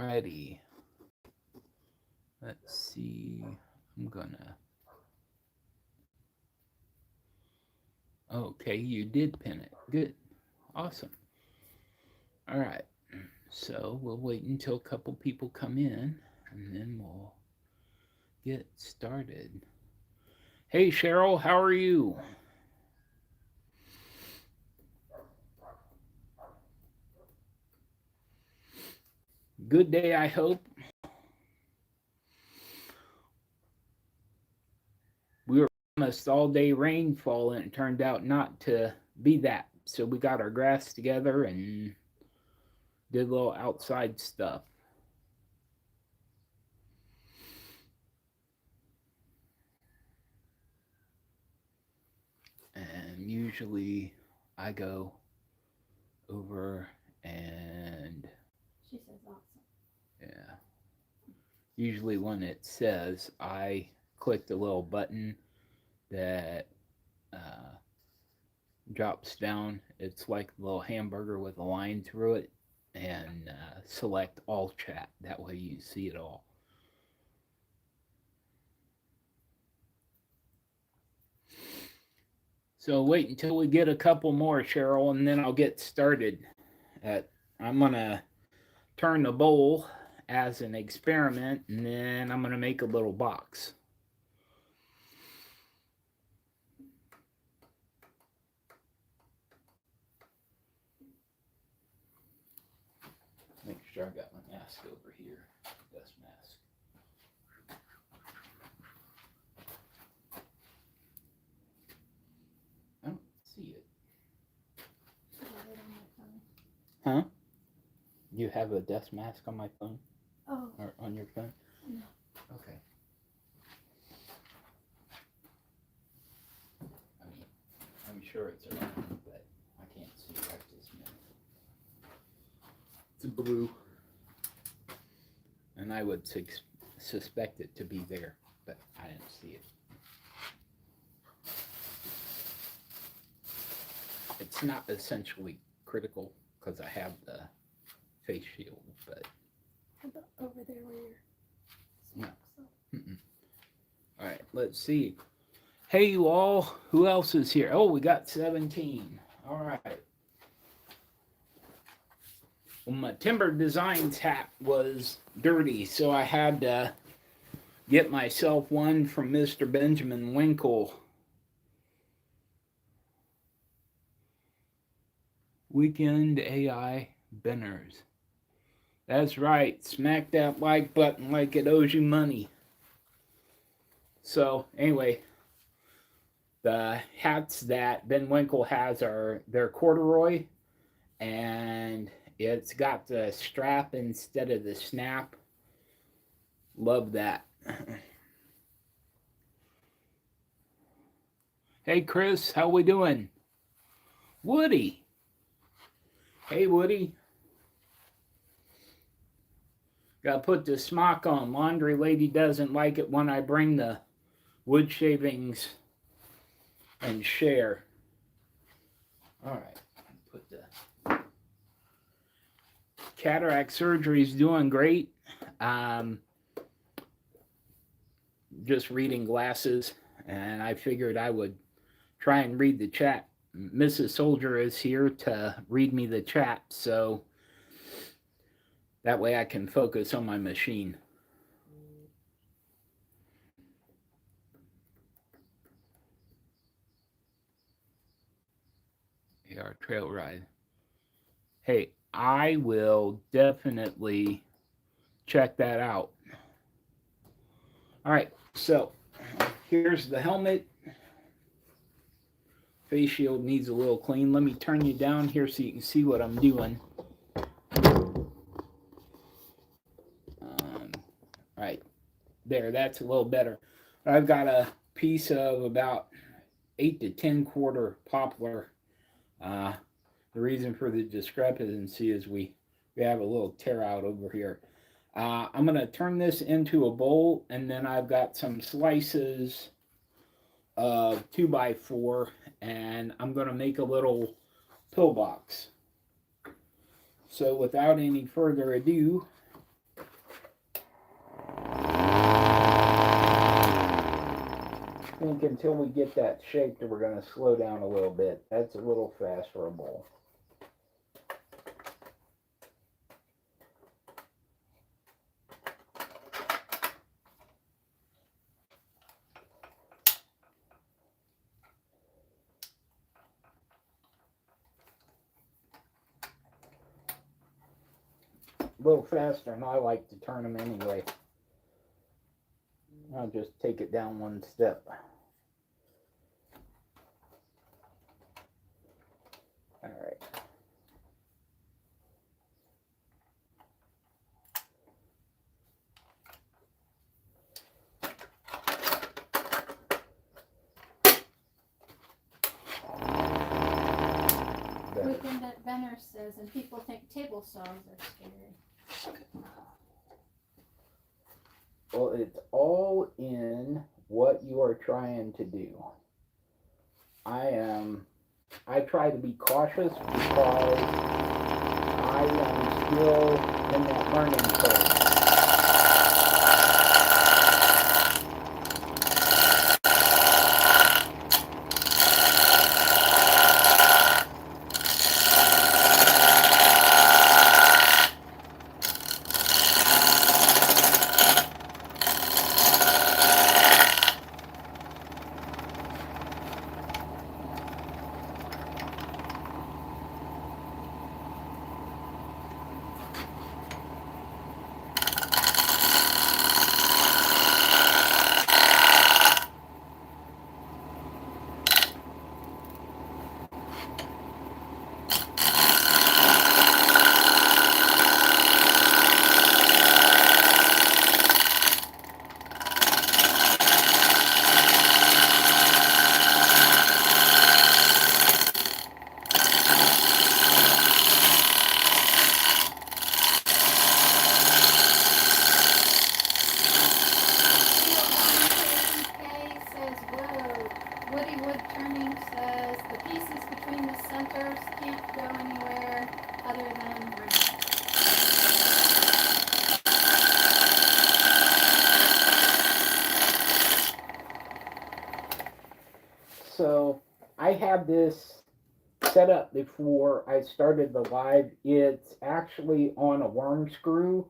Alrighty. Let's see. I'm gonna. Okay, you did pin it. Good. Awesome. All right. So we'll wait until a couple people come in and then we'll get started. Hey, Cheryl, how are you? Good day, I hope. We were promised all day rainfall and it turned out not to be that. So we got our grass together and did a little outside stuff. And usually I go over and She says awesome. yeah. Usually when it says, I click the little button that uh, drops down. It's like a little hamburger with a line through it, and select all chat. That way you see it all. So wait until we get a couple more, Cheryl, and then I'll get started. I'm gonna turn the bowl as an experiment, and then I'm gonna make a little box. Make sure I got my mask over here. Dust mask. I don't see it. Huh? You have a dust mask on my phone? Oh. Or on your phone? No. Okay. I mean, I'm sure it's around, but I can't see right this minute. It's blue. And I would suspect it to be there, but I didn't see it. It's not essentially critical because I have the face shield, but How about over there where your no. so. All right, let's see. Hey, you all. Who else is here? Oh, we got 17. All right. Well, my Timber Designs hat was dirty, so I had to get myself one from Mr. Benjamin Winkle. Weekend AI Benners. That's right. Smack that like button like it owes you money. So, anyway, the hats that Ben Winkle has are they're corduroy, and it's got the strap instead of the snap. Love that. Hey Chris, how we doing? Woody. Hey Woody. Gotta put the smock on. Laundry lady doesn't like it when I bring the wood shavings and share. Alright. Put the cataract surgery is doing great. Just reading glasses, and I figured I would try and read the chat. Mrs. Soldier is here to read me the chat, so that way I can focus on my machine. AR Trail Ride. Hey, I will definitely check that out. All right, so here's the helmet. Face shield needs a little clean. Let me turn you down here so you can see what I'm doing. Right there, that's a little better. I've got a piece of about 8 to 10 quarter poplar. The reason for the discrepancy is we have a little tear out over here. I'm going to turn this into a bowl, and then I've got some slices of 2x4, and I'm going to make a little pillbox. So without any further ado, think until we get that shaped, we're going to slow down a little bit. That's a little fast for a bowl. A little faster, and I like to turn them anyway. I'll just take it down one step. All right. Weekend at Benner says, and people think table saws are scary. Well, it's all in what you are trying to do. I try to be cautious because I am still in that learning phase. Woody Wood Turning says the pieces between the centers can't go anywhere other than round. So I have this set up before I started the live. It's actually on a worm screw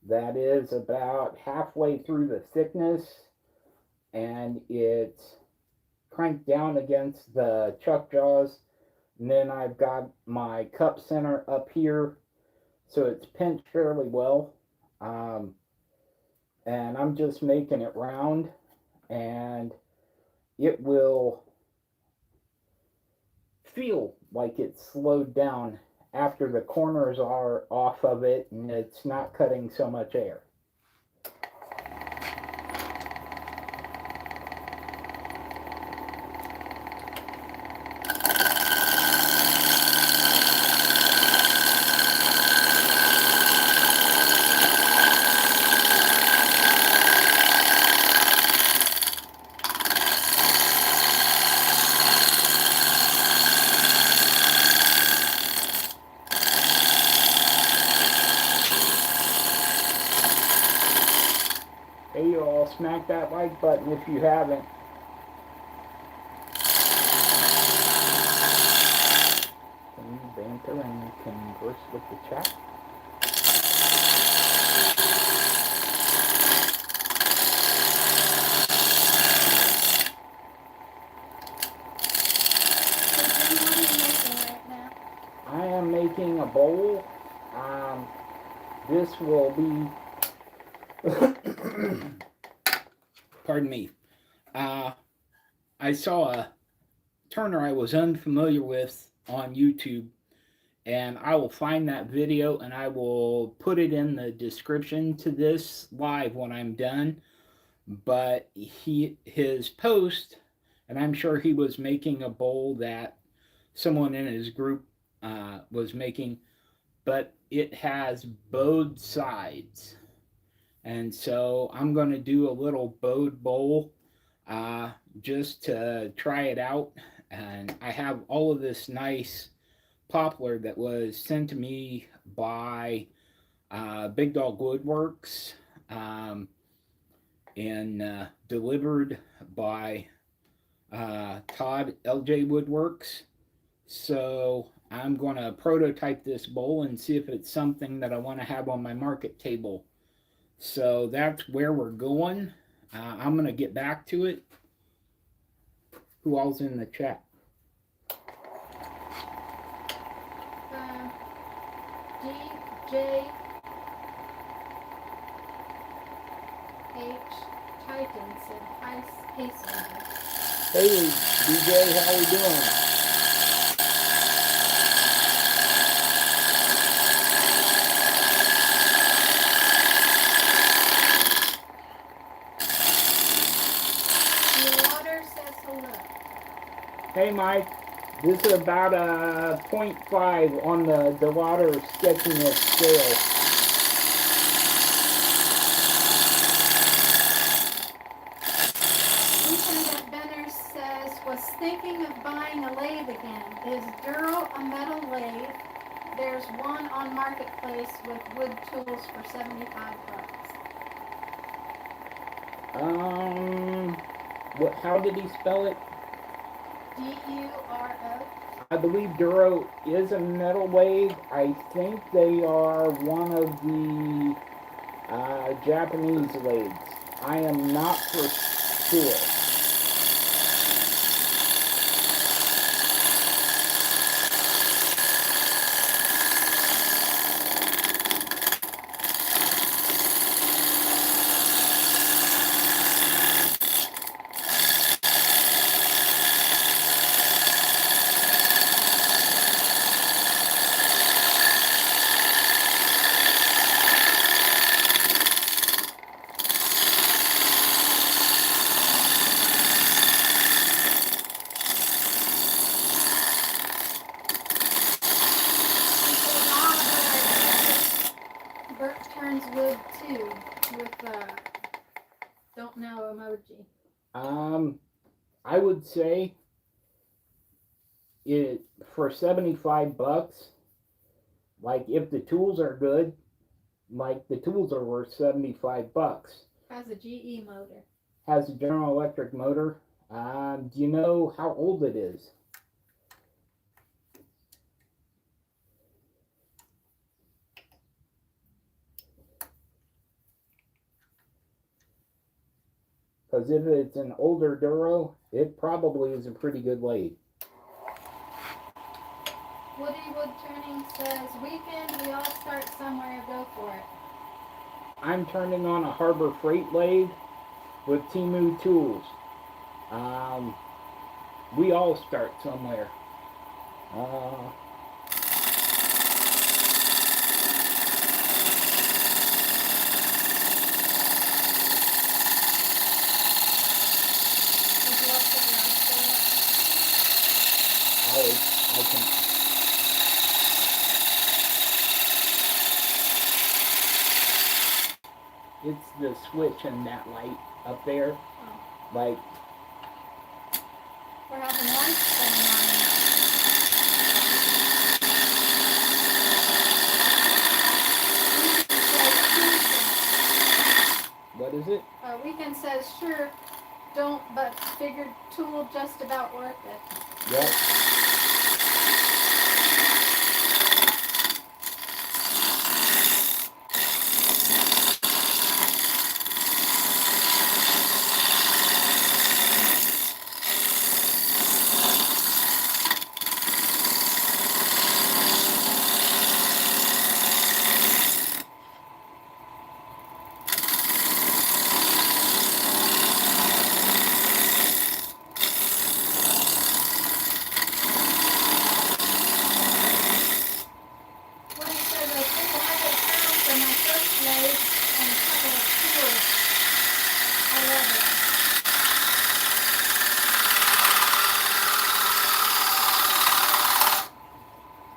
that is about halfway through the thickness, and it's cranked down against the chuck jaws. And then I've got my cup center up here, so it's pinched fairly well. And I'm just making it round, and it will feel like it's slowed down after the corners are off of it and it's not cutting so much air. Hey, you all, smack that like button if you haven't. Can you banter and converse with the chat? I am making a bowl. This will be pardon me. I saw a turner I was unfamiliar with on YouTube, and I will find that video and I will put it in the description to this live when I'm done. But his post, and I'm sure he was making a bowl that someone in his group was making, but it has bowed sides. And so I'm going to do a little bowed bowl just to try it out. And I have all of this nice poplar that was sent to me by Big Dog Woodworks and delivered by Todd LJ Woodworks. So I'm going to prototype this bowl and see if it's something that I want to have on my market table. So that's where we're going. I'm going to get back to it. Who all's in the chat? DJ H. Titan said, hey, Sandy. Hey, DJ, how we doing? Hey Mike, this is about a 0.5 on the water sketchiness scale. Ethan at Benner says, was thinking of buying a lathe again. Is Duro a metal lathe? There's one on Marketplace with wood tools for $75. How did he spell it? Duro. I believe Duro is a metal lathe. I think they are one of the Japanese lathes. I am not for sure. Wood too with don't know emoji. I would say it for $75. Like if the tools are good, like the tools are worth $75. Has a GE motor. Has a General Electric motor. Do you know how old it is? Because if it's an older Duro, it probably is a pretty good lathe. Woody Wood Turning says, weekend, we all start somewhere, go for it. I'm turning on a Harbor Freight lathe with Temu tools. We all start somewhere. I can. It's the switch and that light up there. Oh. Like. We're having lights going on. What is it? Weekend says, sure, don't, but figured tool just about worth it. Yep.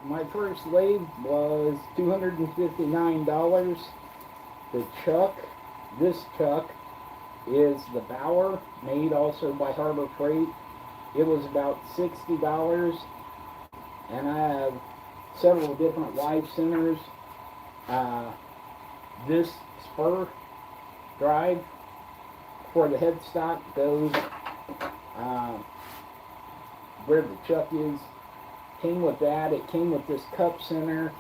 My first lathe was $259. The chuck, this chuck, is the Bauer, made also by Harbor Freight. It was about $60, and I have several different live centers. This spur drive for the headstock goes where the chuck is. Came with that. It came with this cup center.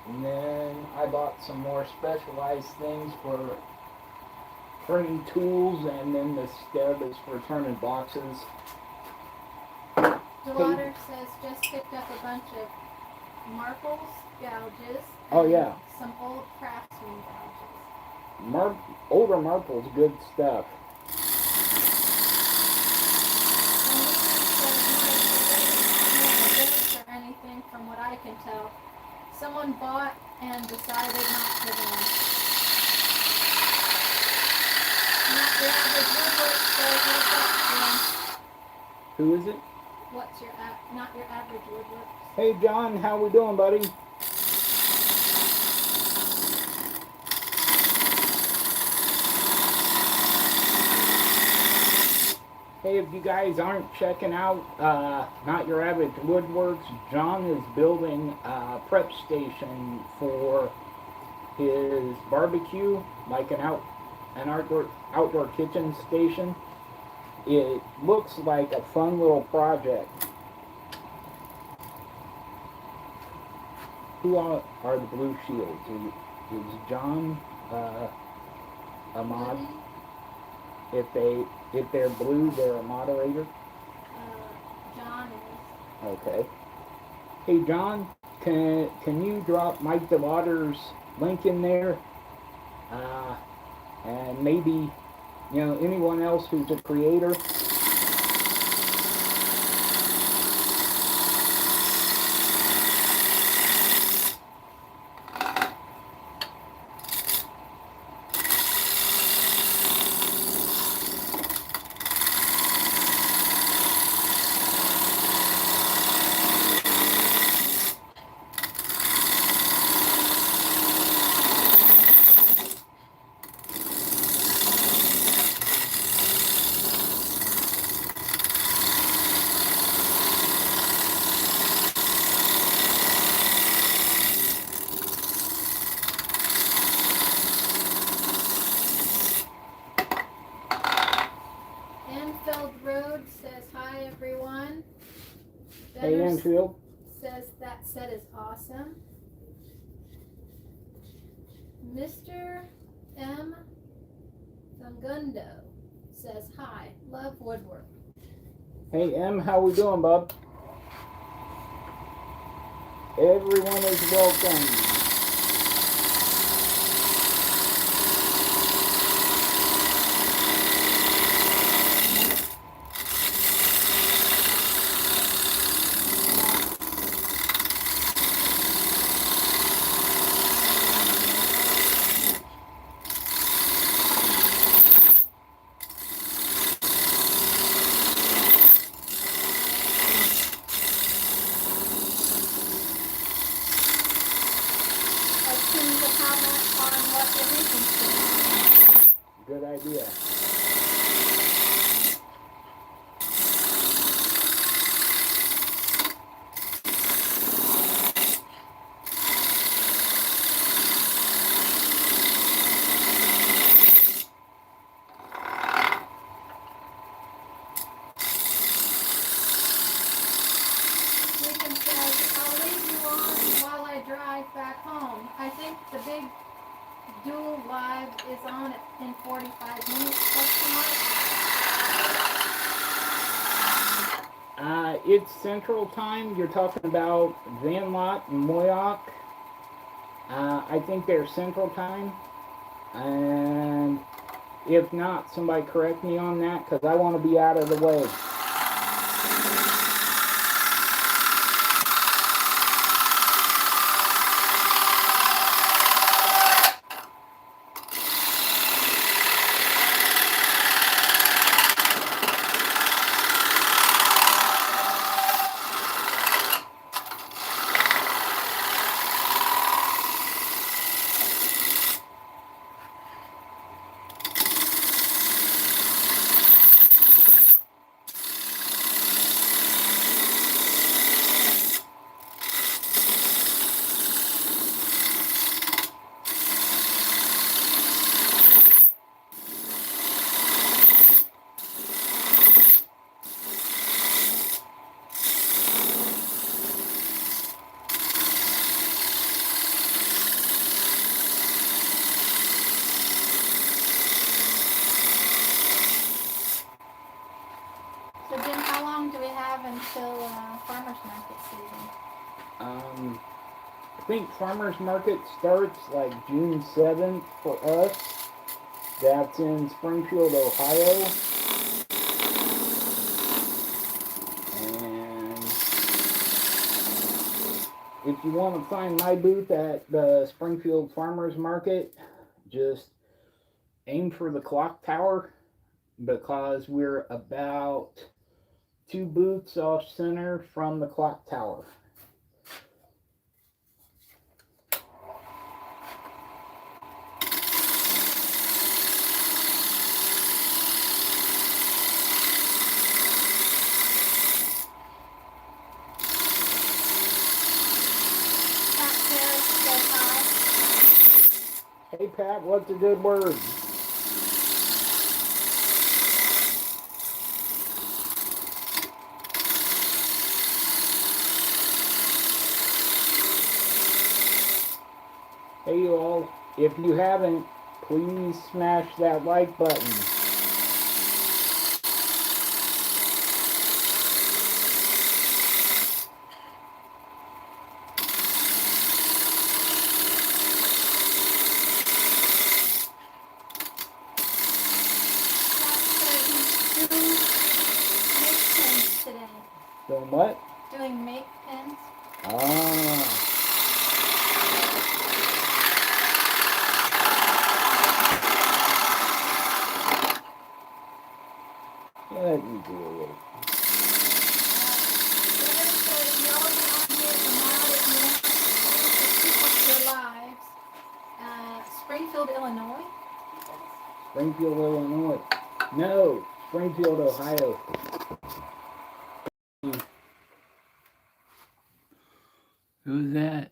And then I bought some more specialized things for turning tools, and then the stub is for turning boxes. Daughter says just picked up a bunch of marbles, gouges. Oh, and yeah. Some old Craftsman gouges. Older marbles, good stuff. And Lisa says, Mike, there isn't no or anything from what I can tell. Someone bought and decided not to buy. Not your average woodwork says, what's up, Jim? Who is it? What's your not your average woodwork? Hey, John, how we doing, buddy? Hey, if you guys aren't checking out Not Your Average Woodworks, John is building a prep station for his barbecue, like an outdoor kitchen station. It looks like a fun little project. Who are the Blue Shields? Is John a mod? If they're blue, they're a moderator. John is. Okay. Hey John, can you drop Mike DeWaters' link in there? And maybe, anyone else who's a creator. Hey, Enfield. Says that set is awesome. Mr. M. Fungundo says hi. Love woodwork. Hey, M, how we doing, bub? Everyone is welcome. Good idea. Deacon says, I'll leave you on while I drive back home. I think the big dual live is on in 45 minutes, question mark? It's Central Time. You're talking about Van Lot and Moyock. I think they're Central Time. And if not, somebody correct me on that, because I want to be out of the way. think farmers market starts like June 7th for us. That's in Springfield, Ohio. And if you want to find my booth at the Springfield Farmers Market, just aim for the clock tower, because we're about 2 booths off center from the clock tower. Pat Harris says hi. Hey Pat, what's a good word? Hey you all, if you haven't, please smash that like button. Doing what? Doing make pins. Ah. Let me do a little. Springfield, Illinois. Springfield, Illinois. No, Springfield, Ohio. Who's that?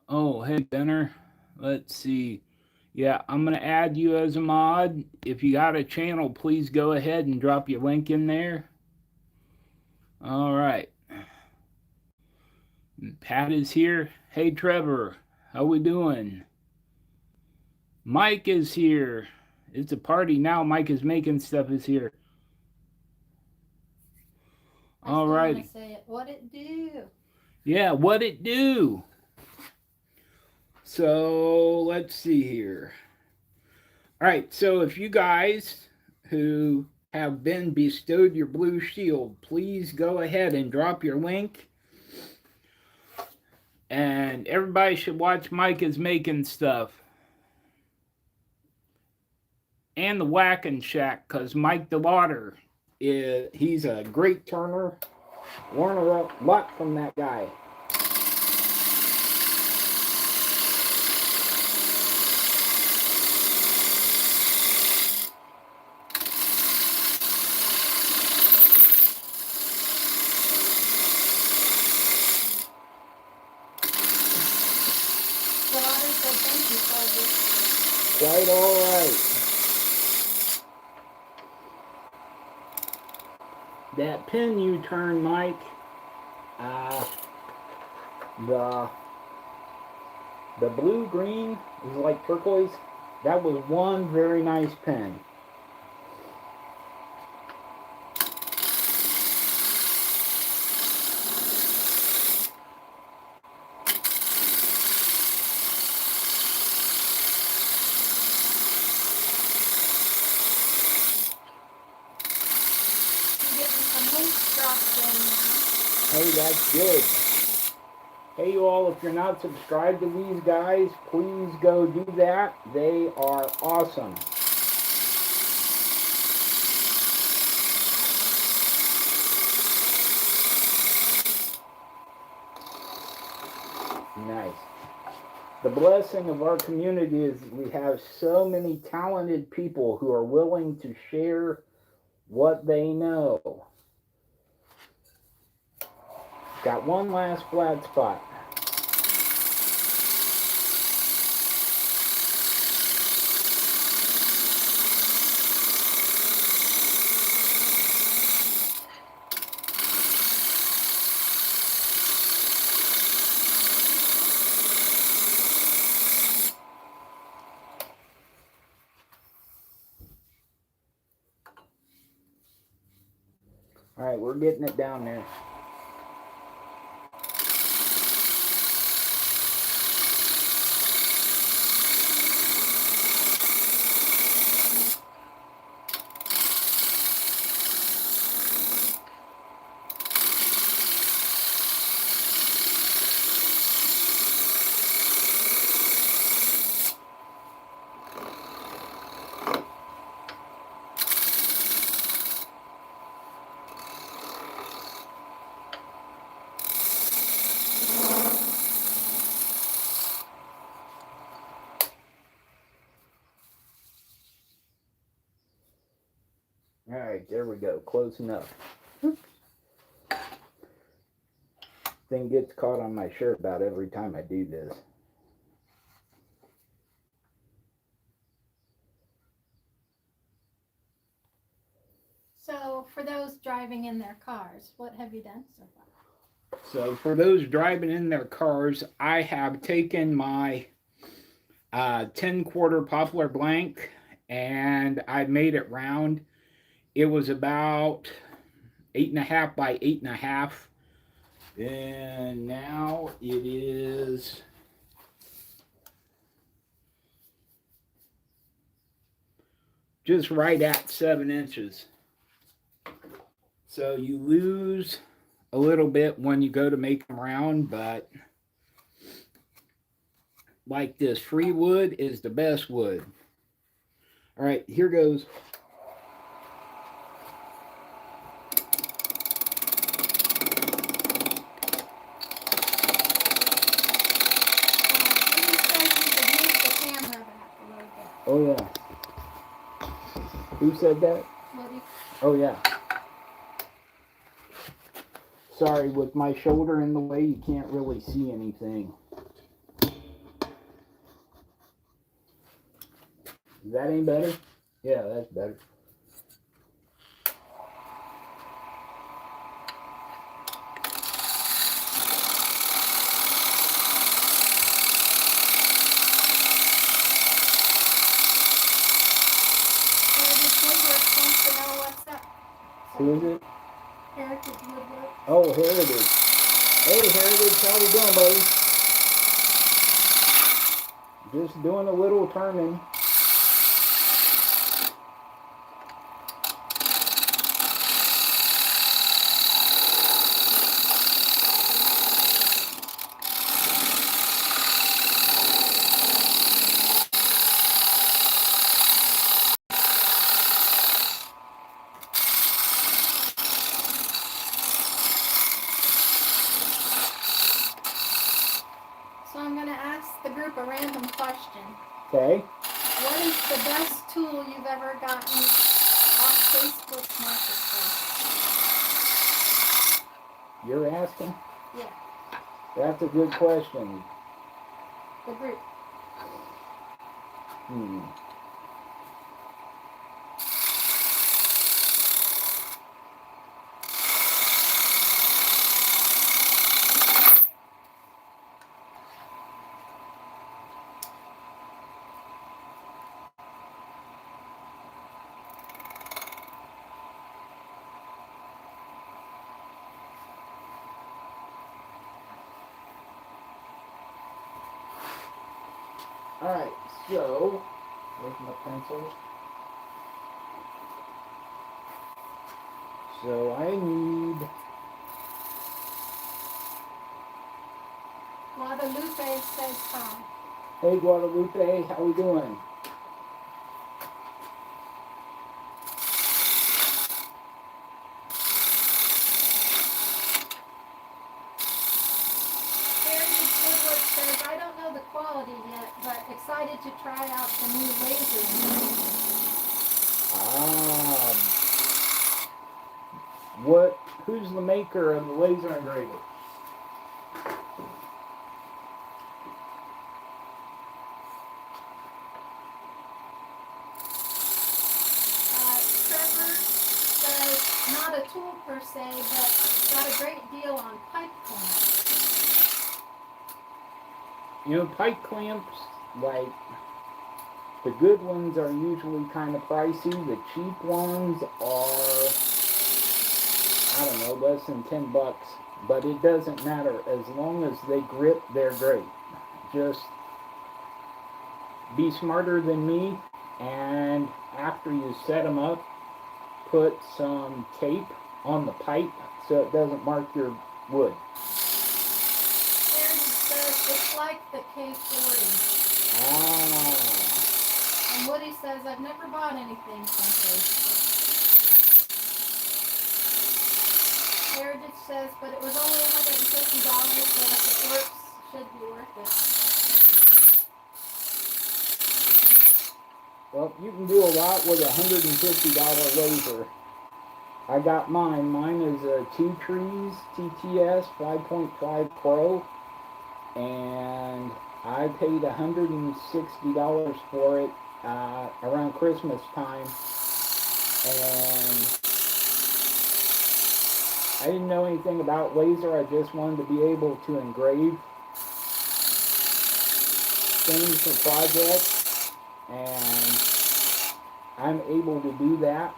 Oh, hey, Benner. Let's see. Yeah, I'm going to add you as a mod. If you got a channel, please go ahead and drop your link in there. All right. Pat is here. Hey, Trevor. How we doing? Mike is here. It's a party now. Mike is making stuff is here. All righty. What it do? Yeah, what it do? So let's see here. All right, so if you guys who have been bestowed your blue shield, please go ahead and drop your link. And everybody should watch Mike is making stuff. And the Whacking Shack, because Mike DeLauder, he's a great turner. Learn a lot from that guy. DeLauder said thank you, Colby. Quite all right. That pin you turn, Mike, the blue-green is like turquoise. That was one very nice pin. Hey, that's good. Hey, you all, if you're not subscribed to these guys, please go do that. They are awesome. Nice. The blessing of our community is we have so many talented people who are willing to share what they know. Got one last flat spot. All right, we're getting it down there. All right, there we go. Close enough. Thing gets caught on my shirt about every time I do this. So for those driving in their cars, what have you done so far? So for those driving in their cars, I have taken my 10-quarter poplar blank and I made it round. It was about 8.5 by 8.5. And now it is just right at 7 inches. So you lose a little bit when you go to make them round, but like this, free wood is the best wood. All right, here goes. Oh yeah. Who said that? Woody. Oh yeah. Sorry, with my shoulder in the way, you can't really see anything. Is that any better? Yeah, that's better. Who is it? Heritage Woodwork. Oh, Heritage. Hey, Heritage, how we doing, buddy? Just doing a little turning. So I'm going to ask the group a random question. Okay. What is the best tool you've ever gotten off Facebook Marketplace? You're asking? Yeah. That's a good question. The group. Alright, so, where's my pencil? So I need... Guadalupe says hi. Hey Guadalupe, how we doing? Heritage Woodwork says, I don't know the quality yet, but excited to try out the new laser. Who's the maker of the laser engraver? Trevor says, not a tool per se, but got a great deal on pipe clamps. You know, pipe clamps, like, the good ones are usually kind of pricey. The cheap ones are, I don't know, less than $10. But it doesn't matter. As long as they grip, they're great. Just be smarter than me, and after you set them up, put some tape on the pipe so it doesn't mark your wood. Heritage says, it's like the K40. Ah. And Woody says, I've never bought anything from Facebook. Heritage says, but it was only $150, so if it works, should be worth it. Well, you can do a lot with a $150 laser. I got mine. Mine is a Two Trees TTS 5.5 Pro, and I paid $160 for it around Christmas time, and I didn't know anything about laser. I just wanted to be able to engrave things for projects, and I'm able to do that.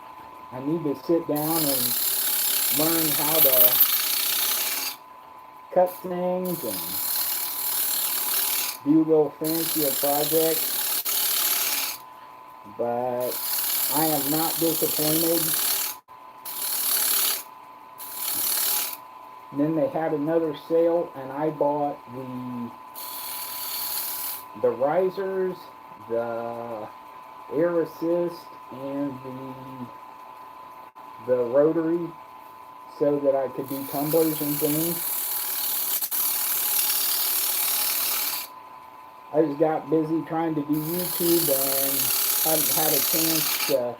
I need to sit down and learn how to cut things and do little fancier projects, but I am not disappointed. And then they had another sale, and I bought the risers, the air assist, and the rotary, so that I could do tumblers and things. I just got busy trying to do YouTube and haven't had a chance to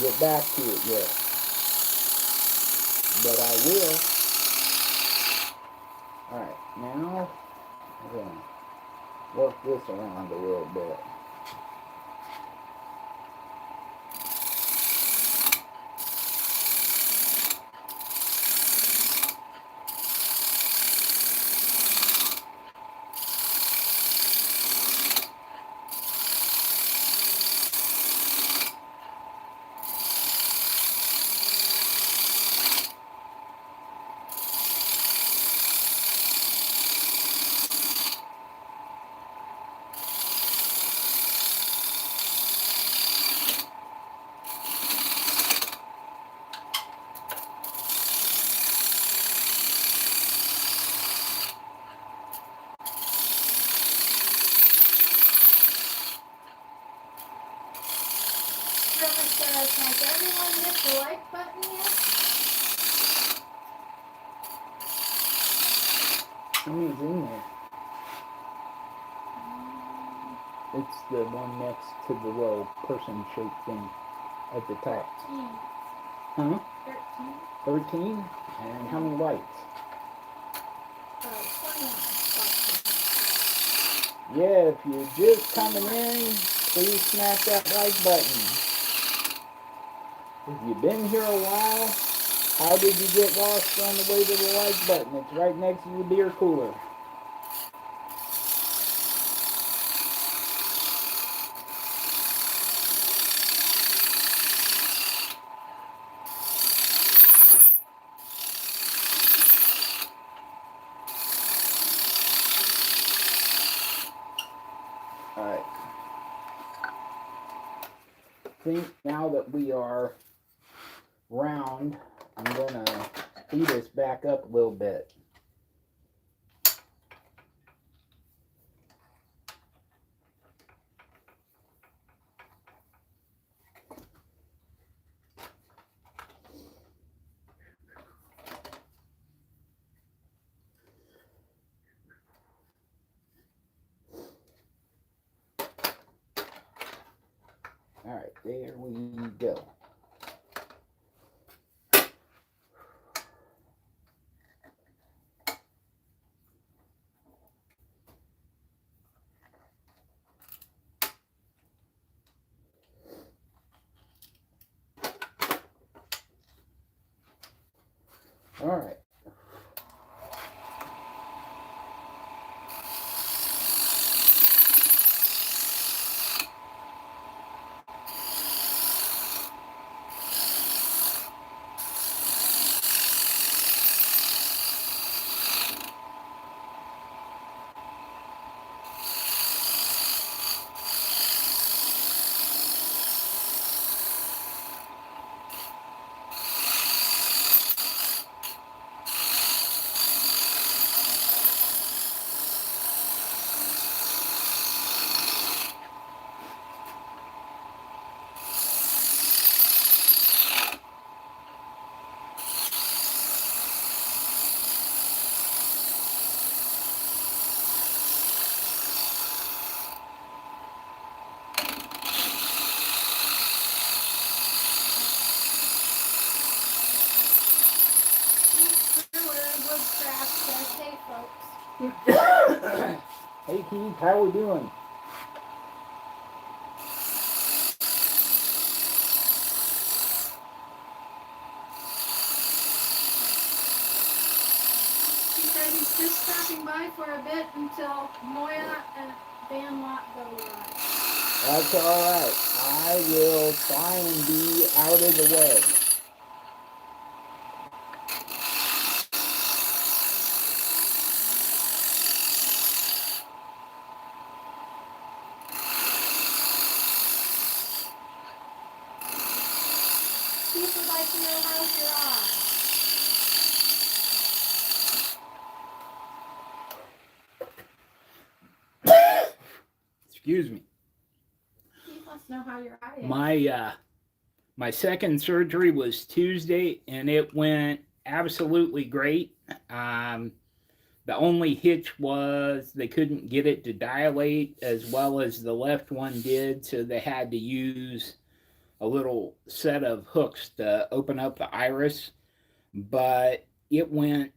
get back to it yet. But I will. Alright, now I'm going to work this around a little bit. Trevor says, has everyone hit the like button yet? How many's in there? It's the one next to the little person-shaped thing at the top. 13. Huh? 13? 13? And how many likes? 21. Yeah, if you're just coming in, please smash that like button. If you've been here a while, how did you get lost on the way to the like button? It's right next to the beer cooler. Alright. I think now that we are round, I'm going to speed this back up a little bit. Alright, there we go. Alright. Craft says, hey folks. Hey Keith, how we doing? He said he's just stopping by for a bit until Moya and Van Lot go live. That's alright. I will try and be out of the way. Keith would like to know how's your eye. Excuse me. Keith wants to know how your eye is. My second surgery was Tuesday, and it went absolutely great. The only hitch was they couldn't get it to dilate as well as the left one did, so they had to use a little set of hooks to open up the iris. But it went,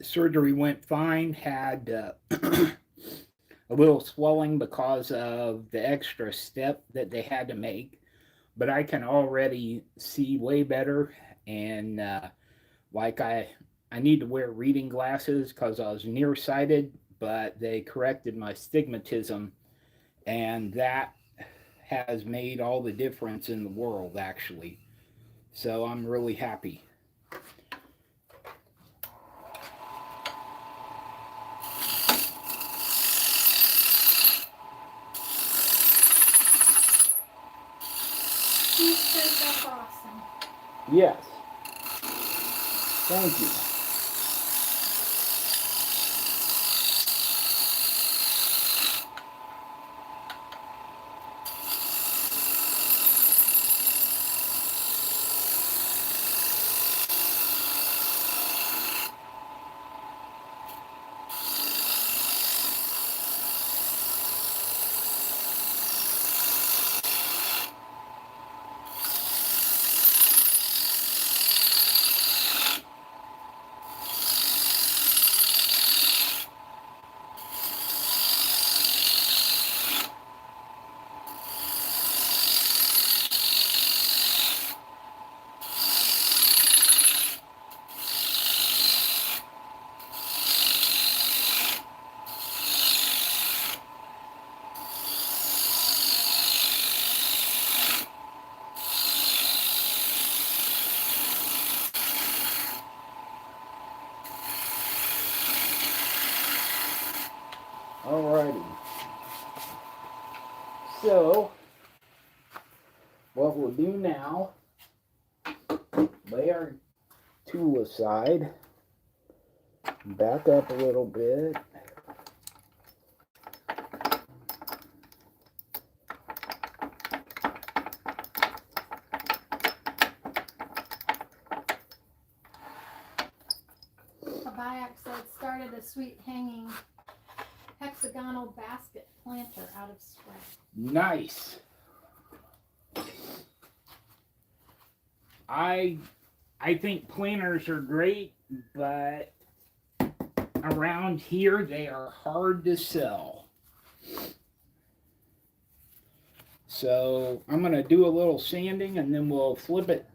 surgery went fine. Had a little swelling because of the extra step that they had to make, but I can already see way better. And like I need to wear reading glasses because I was nearsighted, but they corrected my stigmatism, and that has made all the difference in the world, actually. So I'm really happy. Keith says that's awesome. Yes. Thank you. Alrighty. So, what we'll do now, lay our tool aside, back up a little bit. Abayak said started a sweet hanging hexagonal basket planter out of scrap. Nice. I think planters are great, but around here they are hard to sell. So I'm going to do a little sanding and then we'll flip it.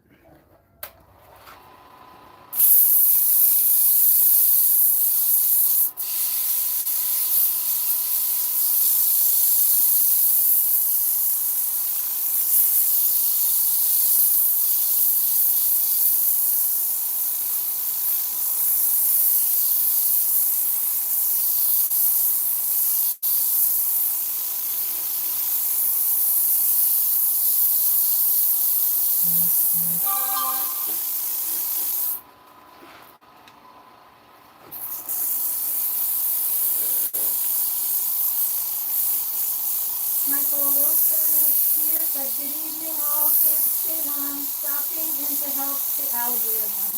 Michael Wilson is here, but good evening all. Can't stay long. Stopping in to help the algorithm.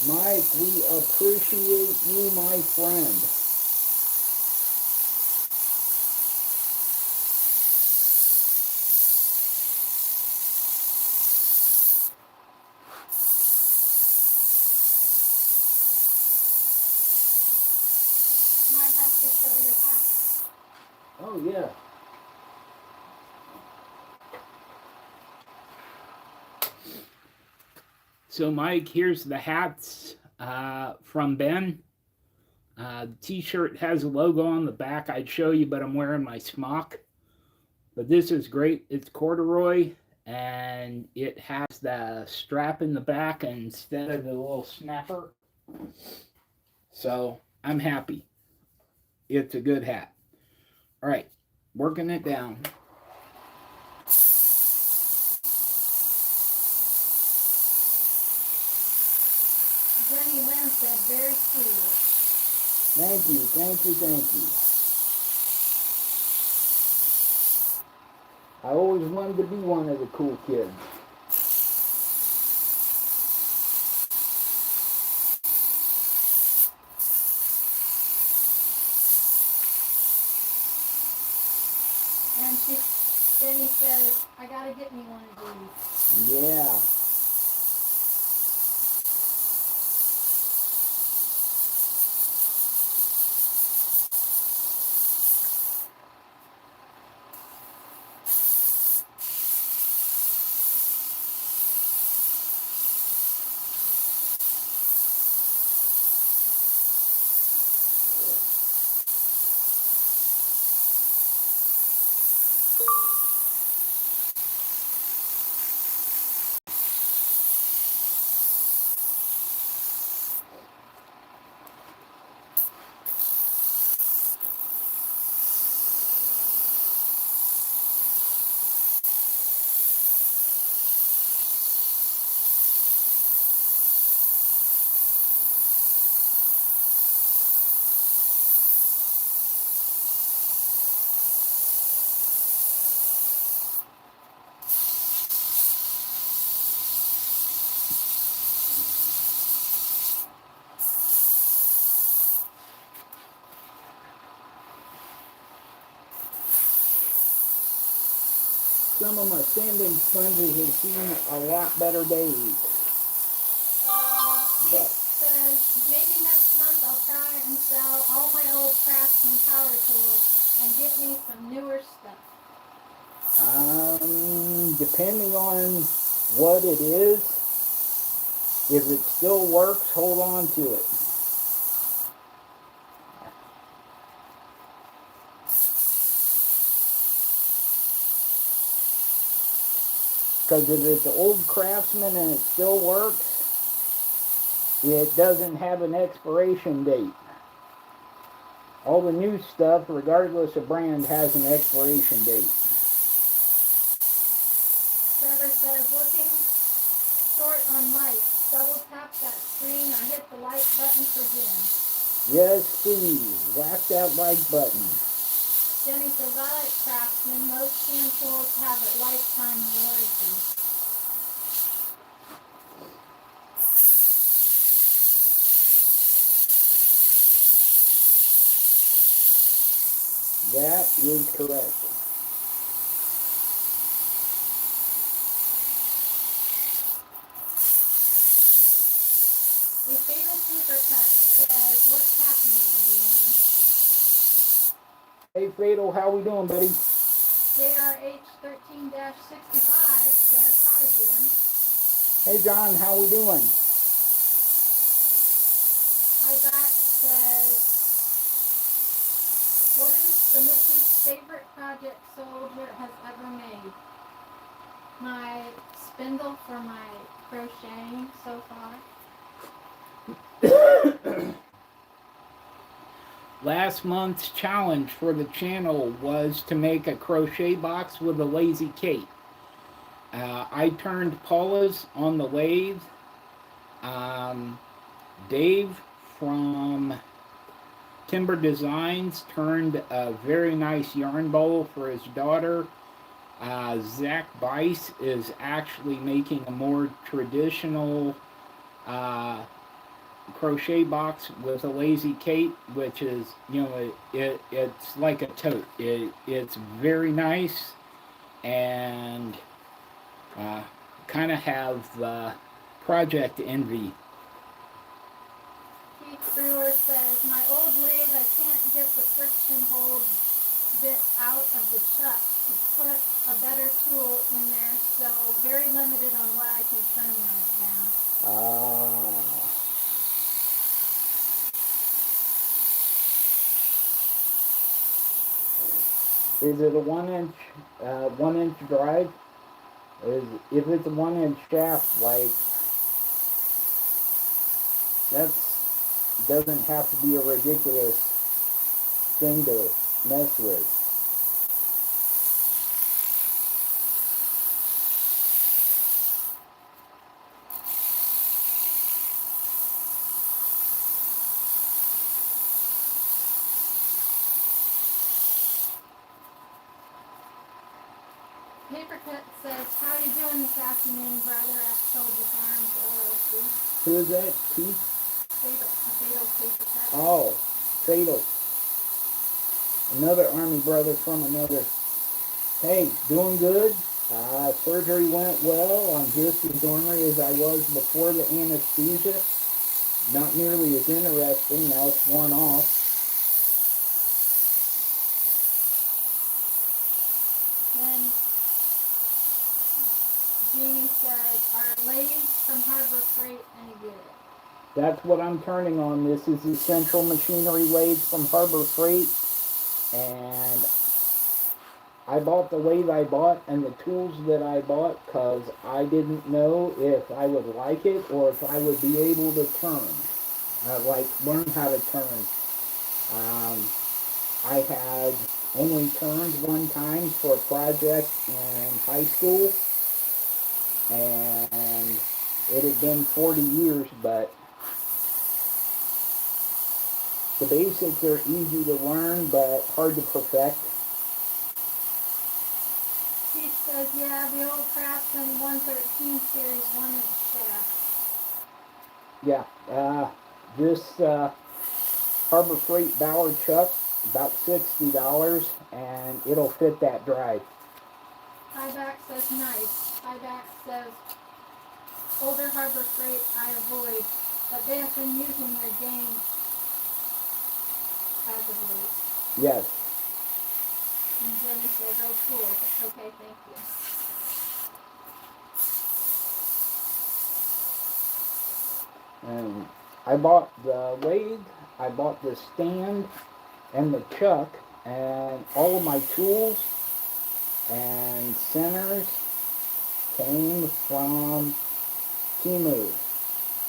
Mike, we appreciate you, my friend. You might have to show your hat. Oh, yeah. So, Mike, here's the hats from Ben. The t-shirt has a logo on the back. I'd show you, but I'm wearing my smock. But this is great. It's corduroy, and it has the strap in the back instead of the little snapper. So I'm happy. It's a good hat. All right, working it down. Jenny Lynn said, very cool. Thank you, thank you, thank you. I always wanted to be one of the cool kids. And Jenny said, I gotta get me one of these. Yeah. Some of my sanding sponges have seen a lot better days. But says, maybe next month I'll try and sell all my old Craftsman power tools and get me some newer stuff. Depending on what it is, if it still works, hold on to it. Because if it's an old Craftsman and it still works, it doesn't have an expiration date. All the new stuff, regardless of brand, has an expiration date. Trevor says, looking short on lights. Double tap that screen or hit the like button for Jen. Yes, please. Whack that like button. Jenny says, I like Craftsman. Most hand tools have a lifetime warranty. That is correct. A fatal supercut says, what's happening, everyone? Hey, Fatal, how we doing, buddy? JRH 13-65 says, hi, Jim. Hey, John, how we doing? Back says, what is the Mrs. favorite project Soldier has ever made? My spindle for my crocheting so far. Last month's challenge for the channel was to make a crochet box with a Lazy Kate. I turned Paula's on the lathe. Dave from Timber Designs turned a very nice yarn bowl for his daughter. Zach Bice is actually making a more traditional crochet box with a Lazy Kate, which is, it's like a tote. It's very nice, and kind of have project envy. Keith Brewer says, my old lathe, I can't get the friction hold bit out of the chuck to put a better tool in there, so very limited on what I can turn right now. Ah. Is it a 1 inch drive? If it's a 1 inch shaft, like, that's doesn't have to be a ridiculous thing to mess with. Papercut says, how are you doing this afternoon, brother, at Soldier Farms LLC? Who is that? Keith? Fatal Papercut. Oh, Fatal. Another Army brother from another. Hey, doing good. Surgery went well. I'm just as ornery as I was before the anesthesia. Not nearly as interesting. Now it's worn off. Then Jeannie says, are lathes from Harbor Freight any good? That's what I'm turning on. This is the Central Machinery lathe from Harbor Freight. And I bought the lathe I bought and the tools that I bought because I didn't know if I would like it or if I would be able to turn. Learn how to turn. I had only turned one time for a project in high school, and it had been 40 years, but the basics are easy to learn but hard to perfect. She says, yeah, the old Craftsman 113 series 1-inch shaft. Yeah, this Harbor Freight Ballard chuck, about $60, and it'll fit that drive. Highback says nice. Highback says older Harbor Freight I avoid, but they have been using their game as of late. Yes. And Jenny says, oh cool. Okay, thank you. And I bought the lathe, I bought the stand and the chuck, and all of my tools and centers came from Temu.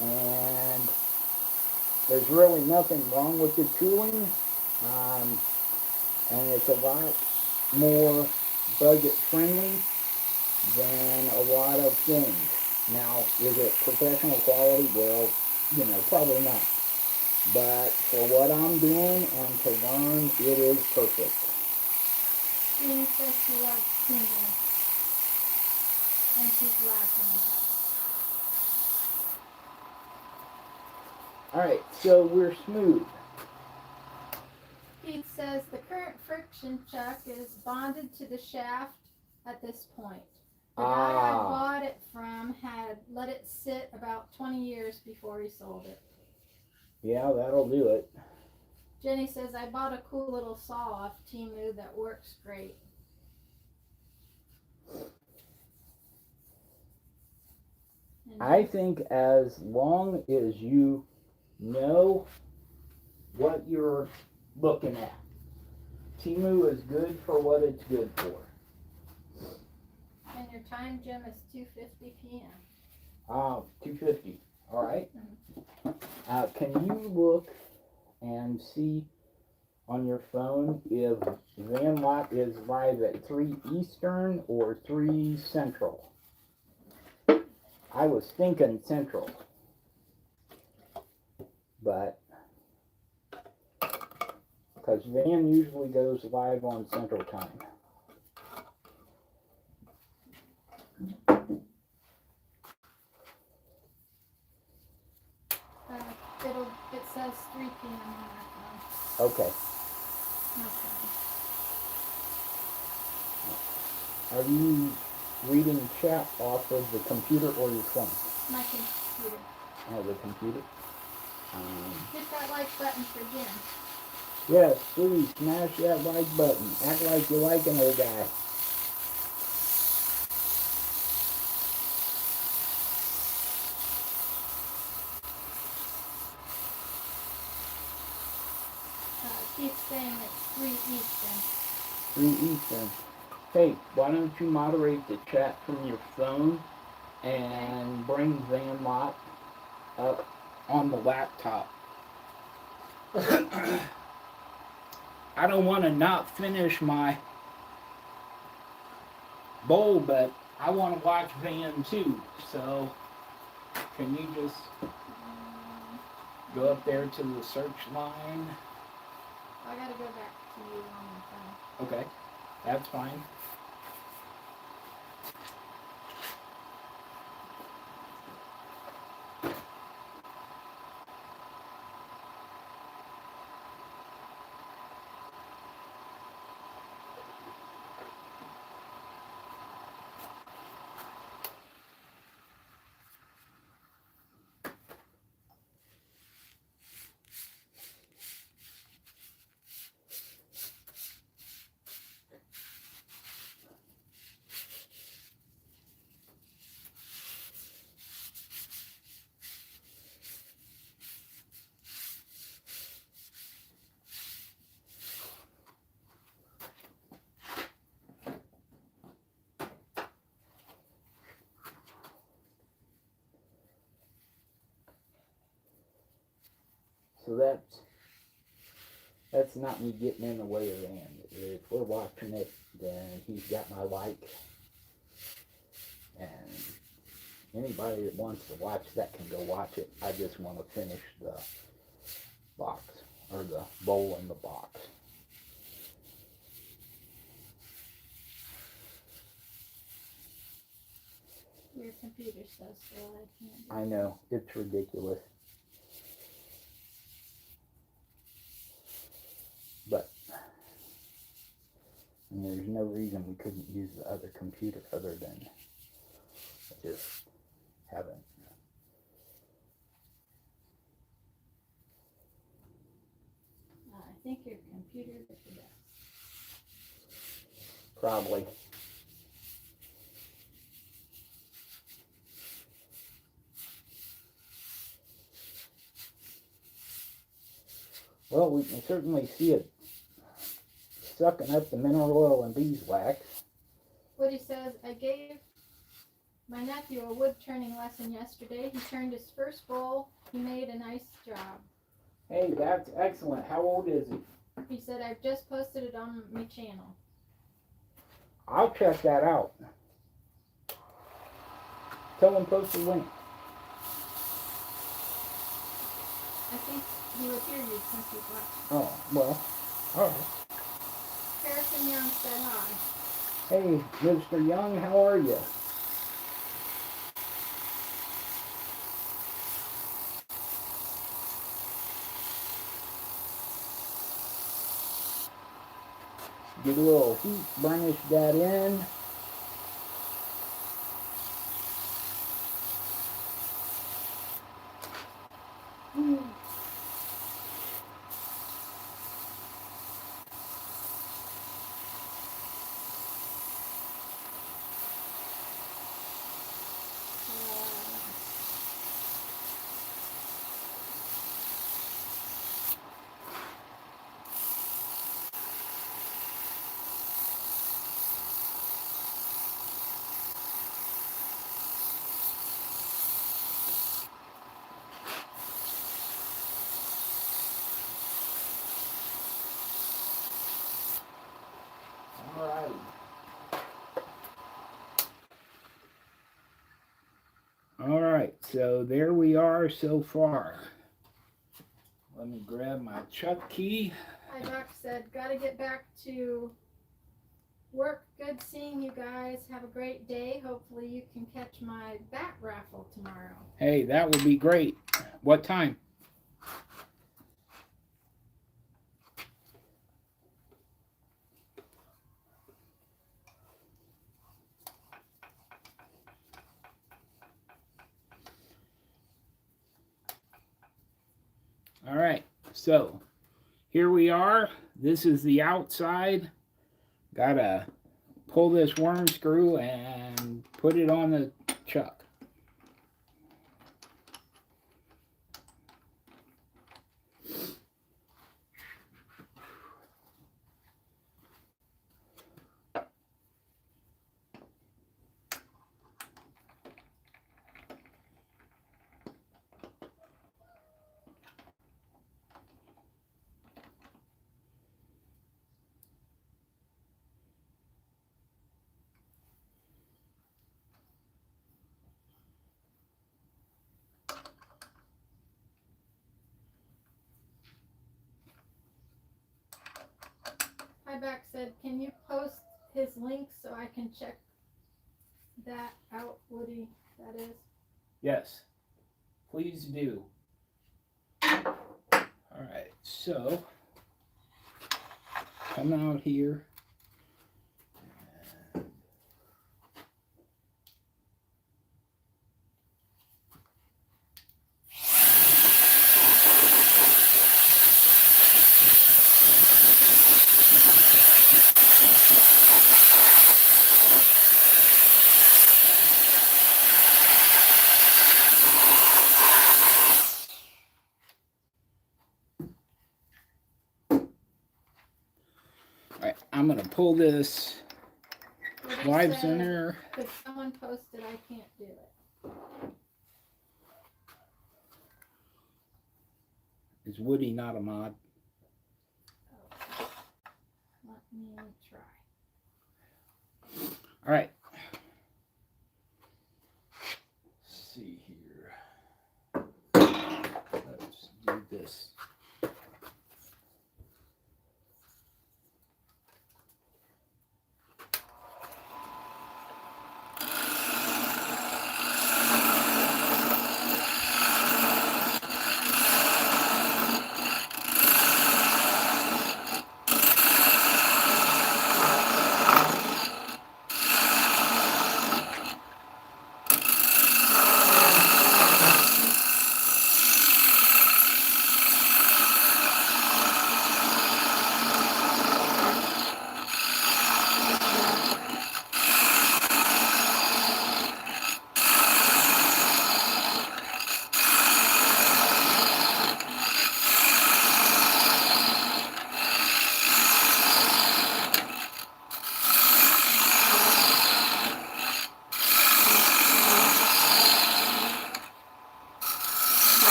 And there's really nothing wrong with the tooling, and it's a lot more budget friendly than a lot of things. Now, is it professional quality? Well, probably not. But for what I'm doing and to learn, it is perfect. Jenny says she loves Temu, and she's laughing about it. Alright, so we're smooth. Pete says the current friction chuck is bonded to the shaft at this point. The guy I bought it from had let it sit about 20 years before he sold it. Yeah, that'll do it. Jenny says, I bought a cool little saw off Temu that works great. And I think as long as you know what you're looking at, Temu is good for what it's good for. And your time, Jim, is 2:50 p.m. 250. All right. Can you look and see on your phone if Van Lot is live at 3 Eastern or 3 Central? I was thinking Central, but because Van usually goes live on Central Time. It says 3 p.m. on my phone. Okay. Okay. Are you reading chat off of the computer or your phone? My computer. Oh, the computer? Hit that like button for Jim. Yes, please smash that like button. Act like you like an old guy. Keith's saying it's 3 Eastern. 3 Eastern. Hey, why don't you moderate the chat from your phone and bring Zanlot up on the laptop? I don't want to not finish my bowl, but I want to watch Van too. So, can you just go up there to the search line? I gotta go back to you on the phone. Okay, that's fine. So that's not me getting in the way of Van. If we're watching it, then he's got my like. And anybody that wants to watch that can go watch it. I just want to finish the box, or the bowl in the box. Your computer's so slow, I can't do I know, it's ridiculous. But and there's no reason we couldn't use the other computer other than just haven't. I think your computer is the best. Probably. Well, we can certainly see it sucking up the mineral oil and beeswax. Woody says, I gave my nephew a wood turning lesson yesterday. He turned his first bowl. He made a nice job. Hey, that's excellent. How old is he? He said, I've just posted it on my channel. I'll check that out. Tell him post the link. I think he would hear you since he's watching. Oh, well, alright. Harrison Young said hi. Hey, Mr. Young, how are you? Get a little heat, burnish that in. Alright. Alright, so there we are so far. Let me grab my Chuck key. Hi, Doc said, gotta get back to work. Good seeing you guys. Have a great day. Hopefully you can catch my bat raffle tomorrow. Hey, that would be great. What time? So here we are. This is the outside. Gotta pull this worm screw and put it on the chuck. Highback said, can you post his link so I can check that out, Woody? That is. Yes, please do. Alright, so come out here. Alright, I'm gonna pull this live center. If someone posted, I can't do it. Is Woody not a mod? Oh. Let me try. Alright. Let's see here. Let's do this.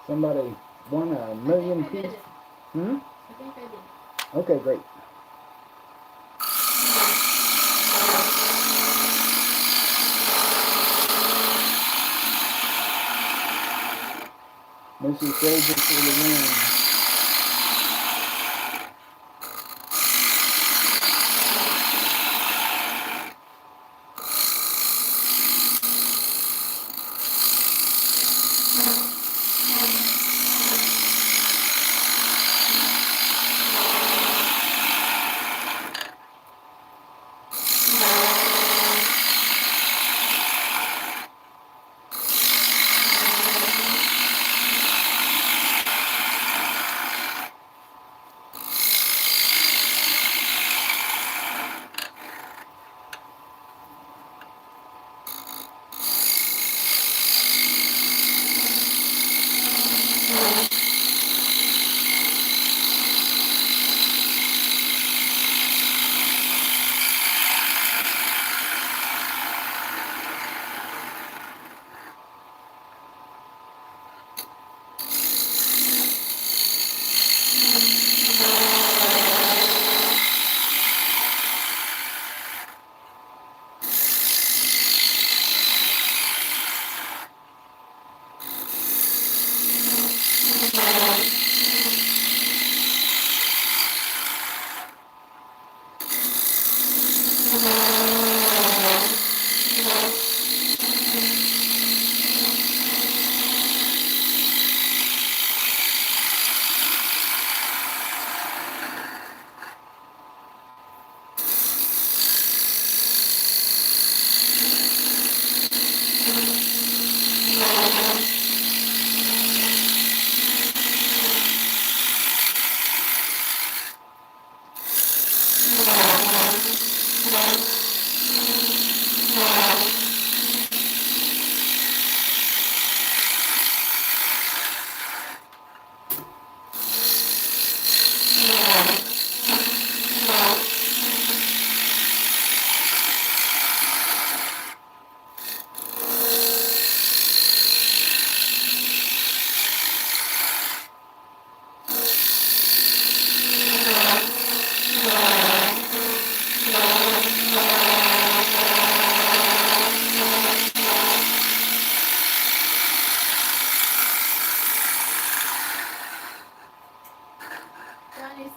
Somebody won $1 million piece. Hmm? I think I did. Okay, great. Mrs. Soldier for the win.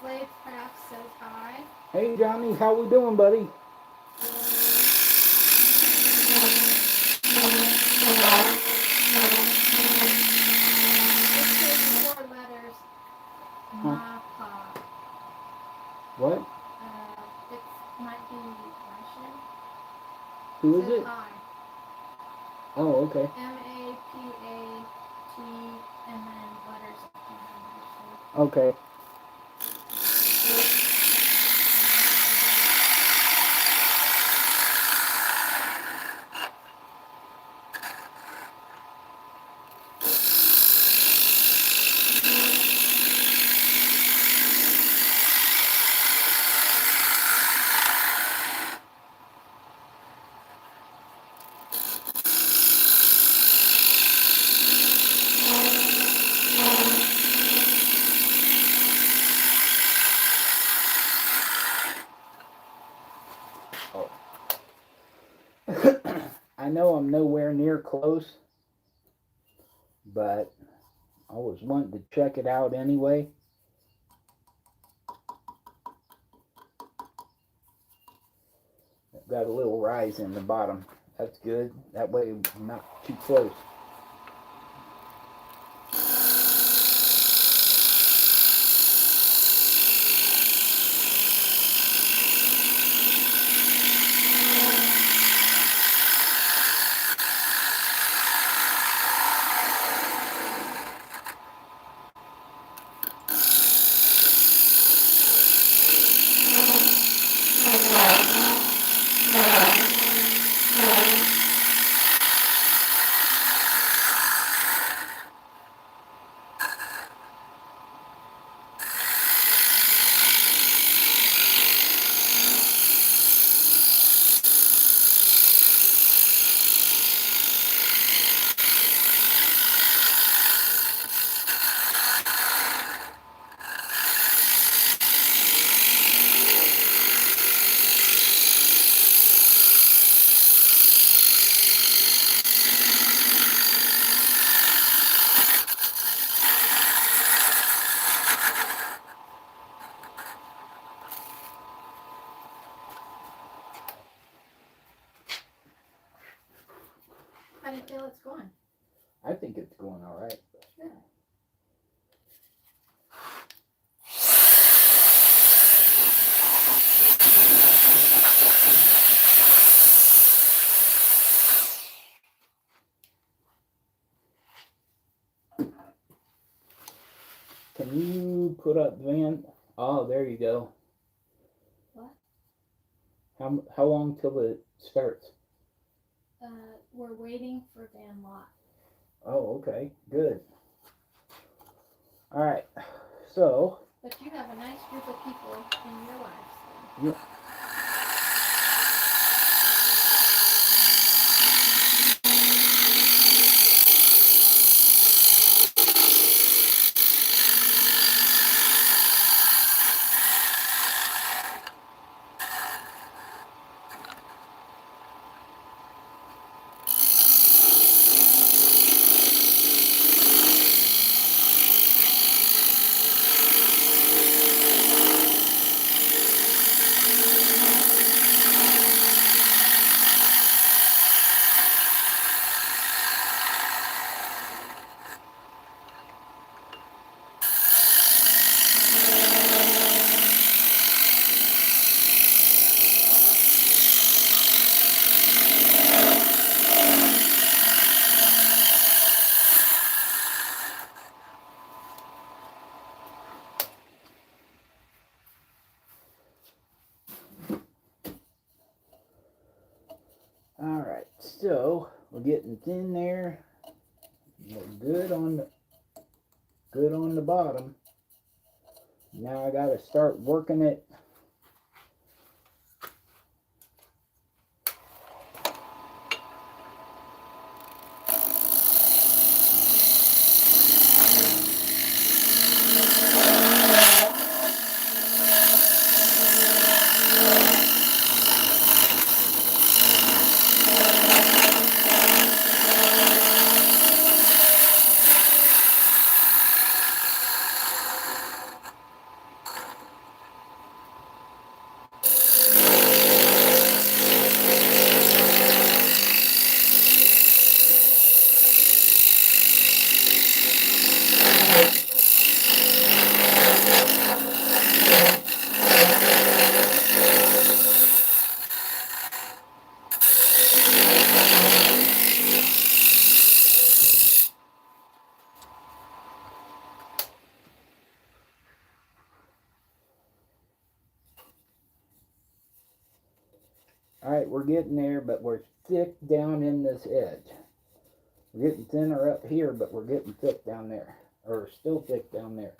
Blade Craft says hi. Hey Johnny, how we doing, buddy? It says 4 letters. Mapa. What? It might be Russian. Who is Says it? hi. Oh, okay. M-A-P-A-T and then letters I can't understand. Okay. Oh. I know I'm nowhere near close, but I was wanting to check it out anyway. Got a little rise in the bottom. That's good. That way I'm not too close. How do you feel it's going? I think it's going all right. Yeah. Can you put up Van? Oh, there you go. What? How long till it starts? We're waiting for Van Lot. Oh, okay, good. All right, so But you have a nice group of people in your life. So. yeah. All right, so we're getting thin there. We're good on the bottom. Now I got to start working it. All right, we're getting there, but we're thick down in this edge. We're getting thinner up here, but we're getting thick down there. Or still thick down there.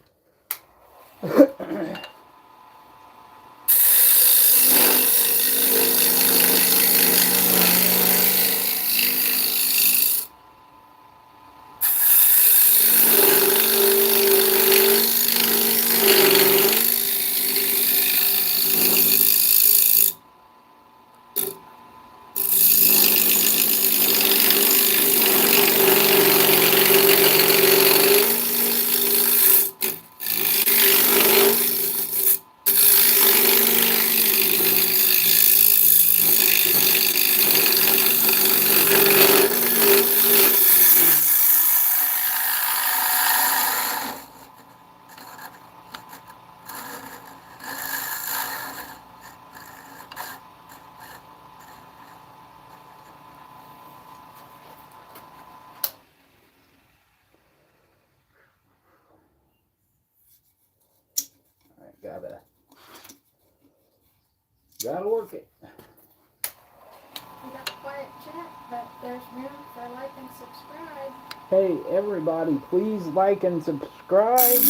Gotta work it. We got a quiet chat, but there's room for like and subscribe. Hey, everybody, please like and subscribe.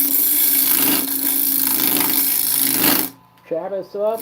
Chat us up.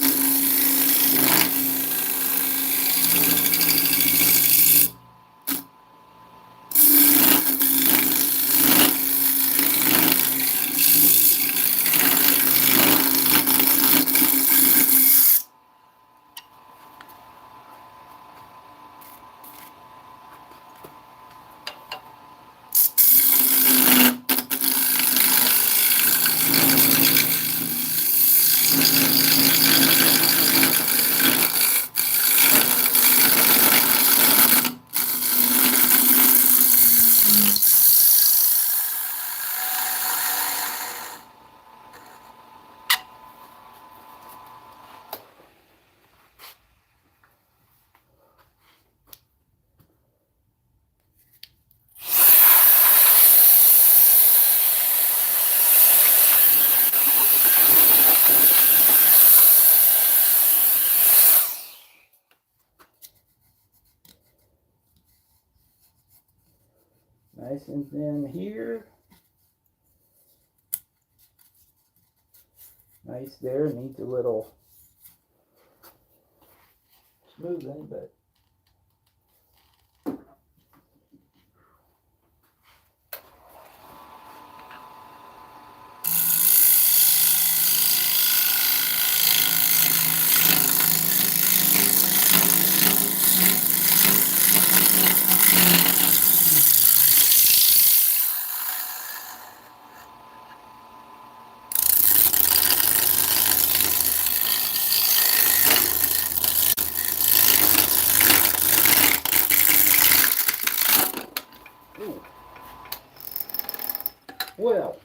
Nice and thin here. Nice there. Needs a little smoothing, but well,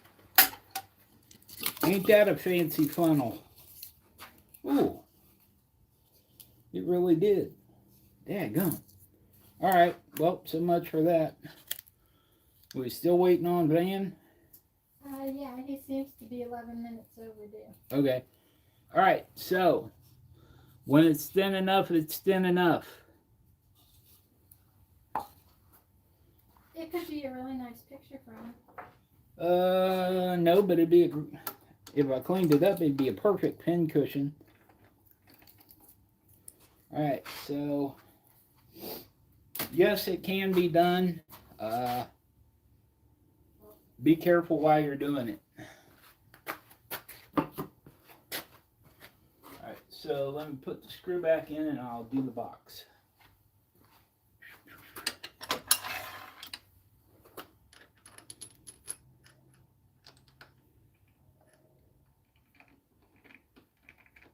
ain't that a fancy funnel? Ooh, it really did. Daggum. All right, well, so much for that. We still waiting on Van? Yeah, he seems to be 11 minutes overdue. Okay. All right, so when it's thin enough, it's thin enough. It could be a really nice picture frame. No, but it'd be if I cleaned it up, it'd be a perfect pin cushion. All right, so yes, it can be done. Be careful while you're doing it. All right, so let me put the screw back in and I'll do the box.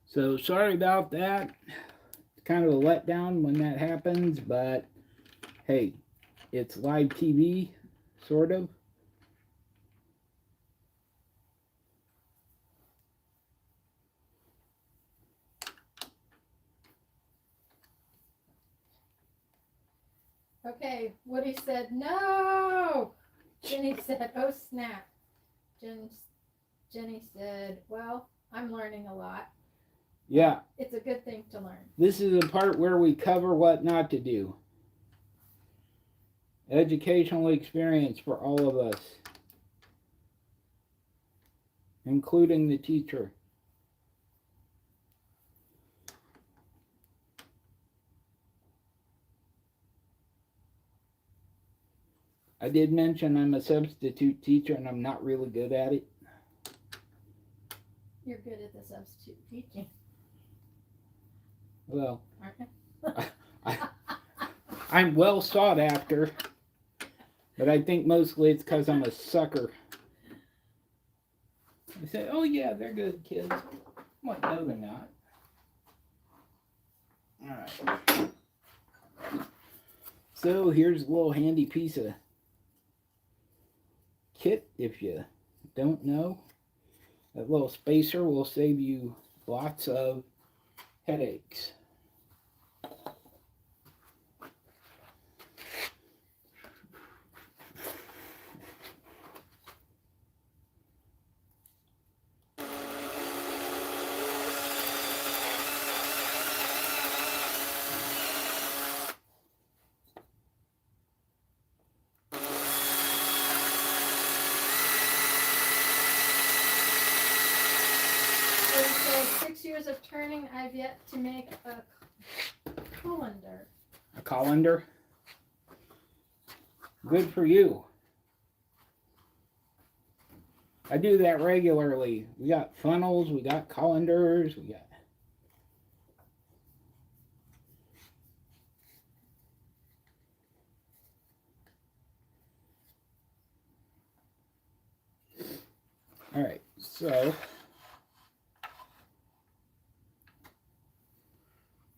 So sorry about that. It's kind of a letdown when that happens, but hey, it's live TV, sort of. Okay, Woody said, no! Jenny said, oh snap. Jenny said, well, I'm learning a lot. Yeah. It's a good thing to learn. This is the part where we cover what not to do. Educational experience for all of us, including the teacher. I did mention I'm a substitute teacher and I'm not really good at it. You're good at the substitute teaching, Well, aren't you? I'm well sought after, but I think mostly it's because I'm a sucker. I say, oh yeah, they're good kids. I'm like, no, they're not. Alright. So here's a little handy piece of kit if you don't know. That little spacer will save you lots of headaches. So 6 years of turning, I've yet to make a colander. A colander? Good for you. I do that regularly. We got funnels, we got colanders, we got... Alright, so...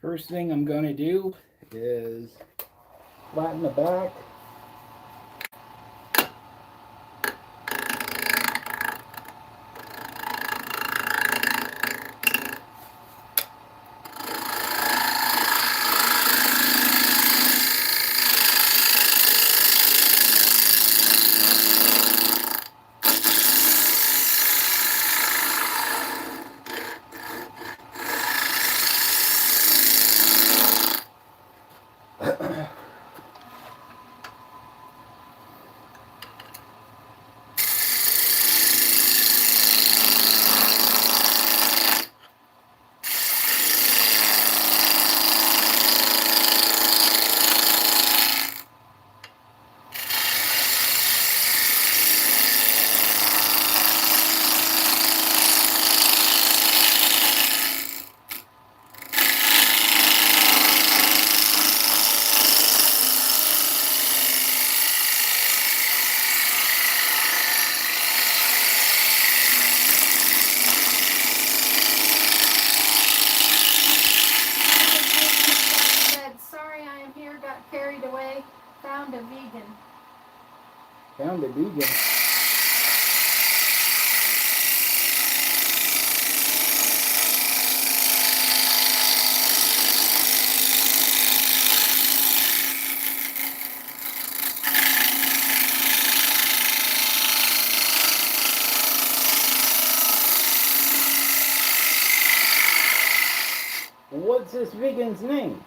First thing I'm going to do is flatten the back. Said, sorry I am here, got carried away, found a vegan. Found a vegan. What's this vegan's name?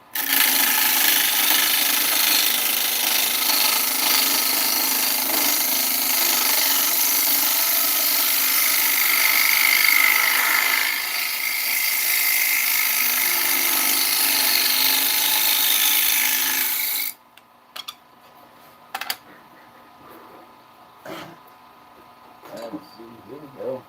Let's see, here we go.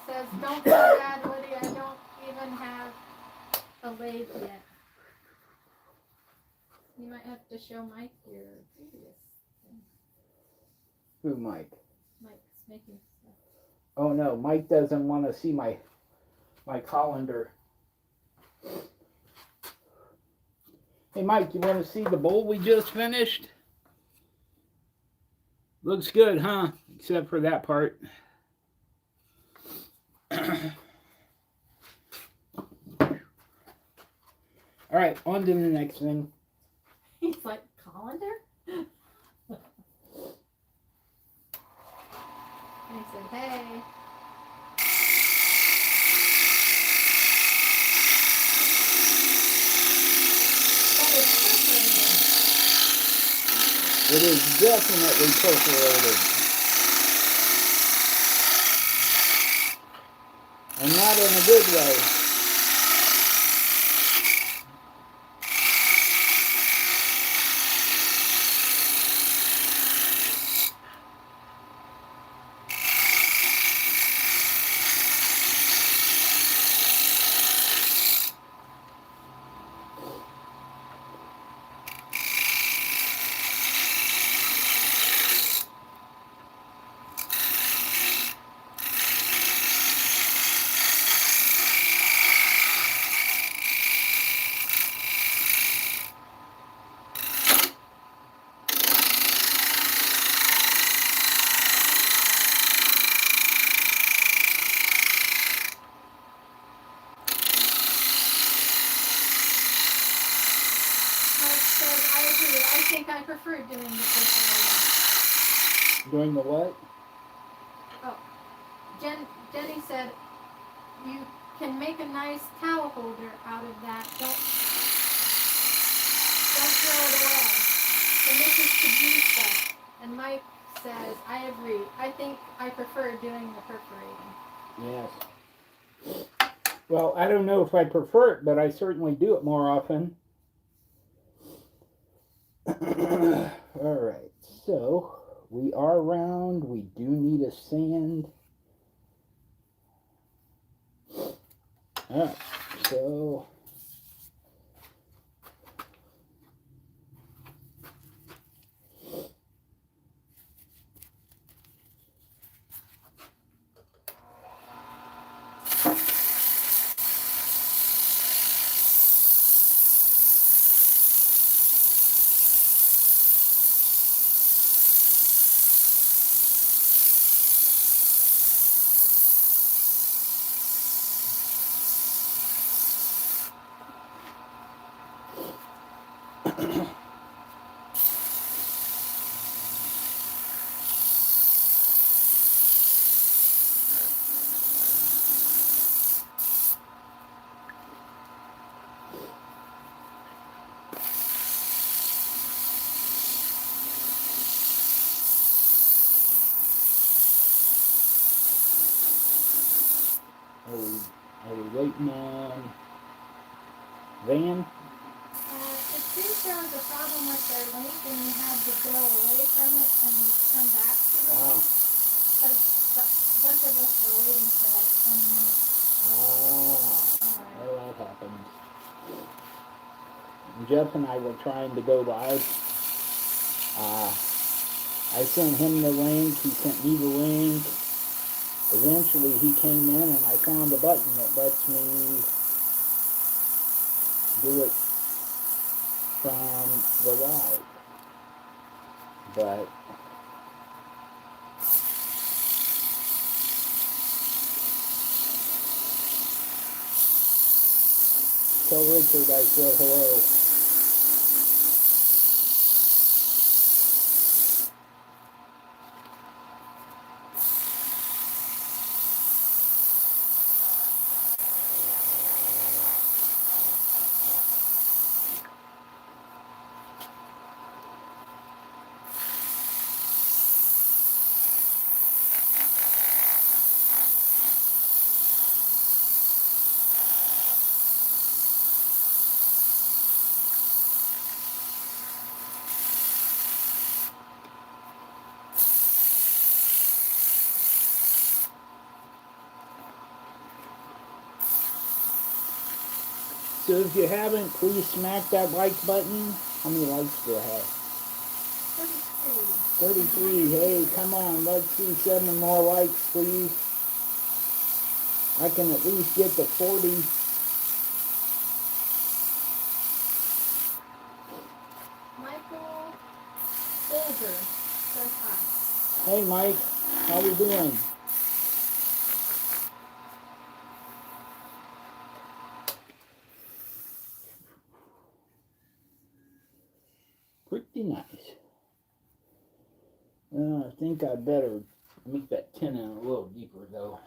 says, don't feel bad, Woody. I don't even have a lathe yet. You might have to show Mike your previous thing. Who, Mike? Mike's making stuff. Oh no, Mike doesn't want to see my colander. Hey Mike, you want to see the bowl we just finished? Looks good, huh? Except for that part. All right, on to the next thing. He's like, colander? And he said, hey. That is perforated. It is definitely perforated. And not in a good way. I think I prefer doing the perforating. Doing the what? Oh, Jenny said you can make a nice towel holder out of that. Don't throw it away. And this is to use that. And Mike says, I agree. I think I prefer doing the perforating. Yes. Well, I don't know if I prefer it, but I certainly do it more often. All right, so we are round. We do need a sand. All right, so are we waiting on Van? It seems there was a problem with their link and you had to go away from it and come back to the link. Because a bunch of us were waiting for like 20 minutes. Well, that happened. Jeff and I were trying to go live. I sent him the link, he sent me the link. Eventually he came in and I found a button that lets me do it from the live. But tell Richard I said hello. So if you haven't, please smack that like button. How many likes do I have? 33. Hey, come on. Let's see 7 more likes, please. I can at least get to 40. Michael Older says hi. Hey, Mike. How we doing? Pretty nice. I think I better make that 10 in a little deeper, though.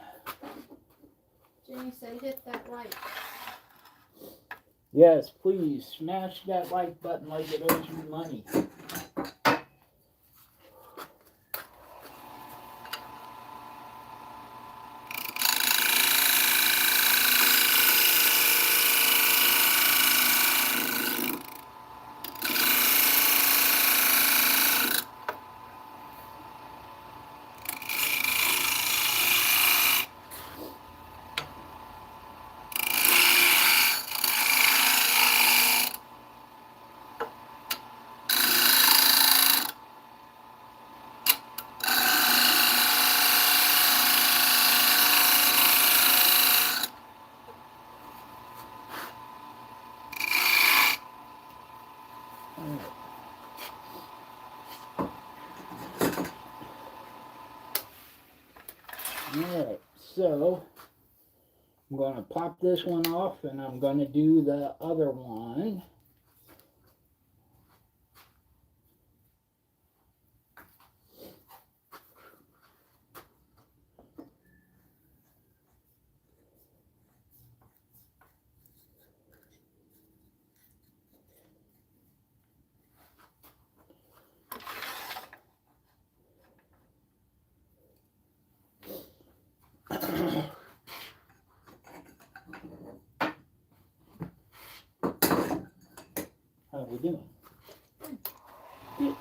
Jenny said hit that like. Yes, please smash that like button like it owes you money. Alright, so I'm going to pop this one off and I'm going to do the other one. How are we doing? Good.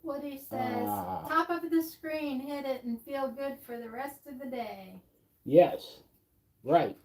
Woody says, top of the screen, hit it and feel good for the rest of the day. Yes, right.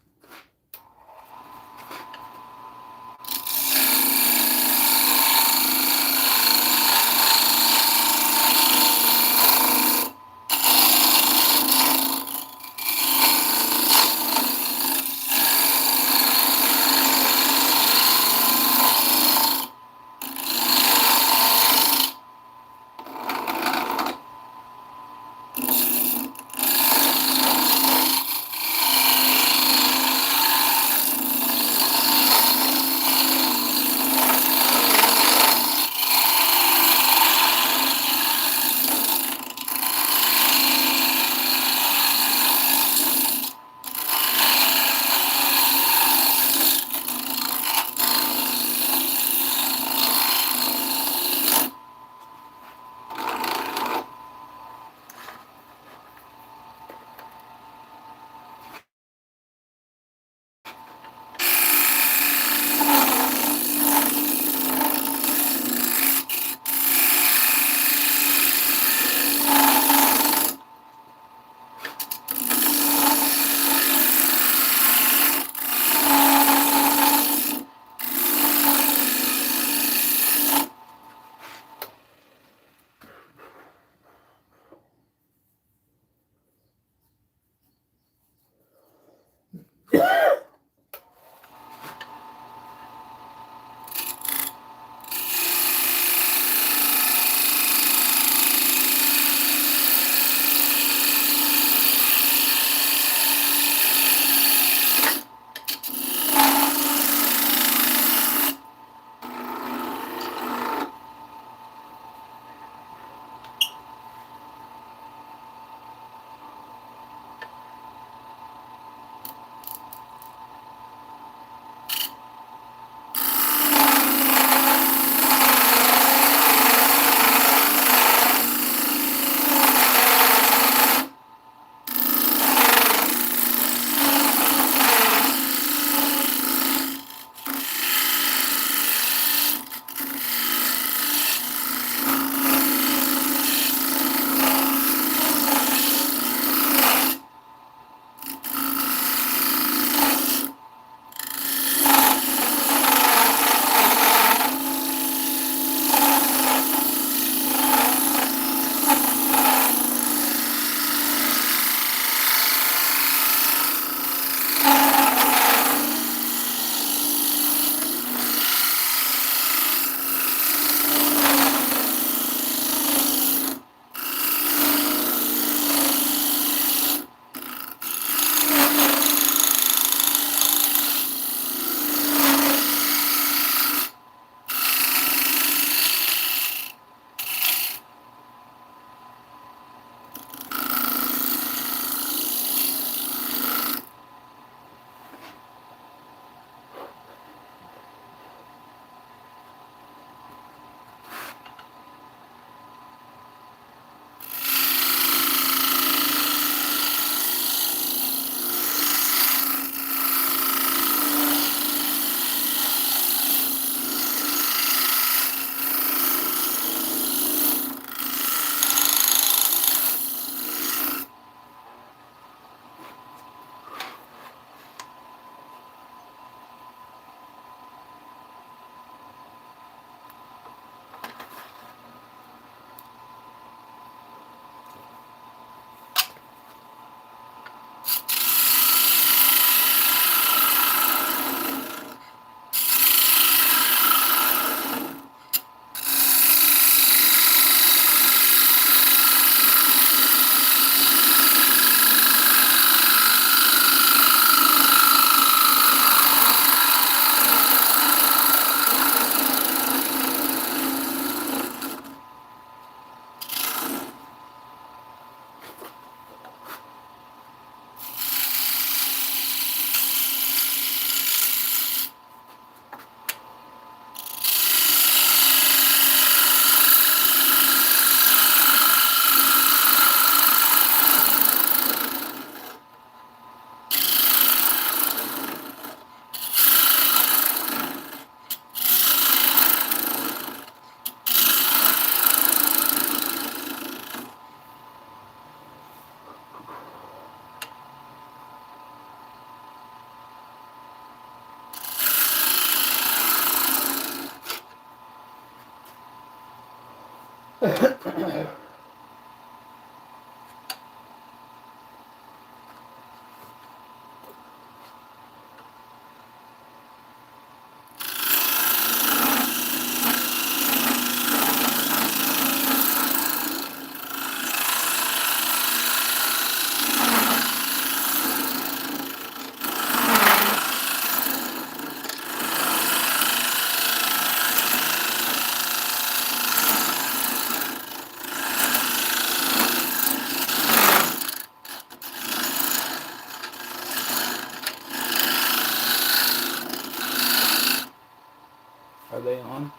Are they on?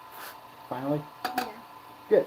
Finally? Yeah. Good.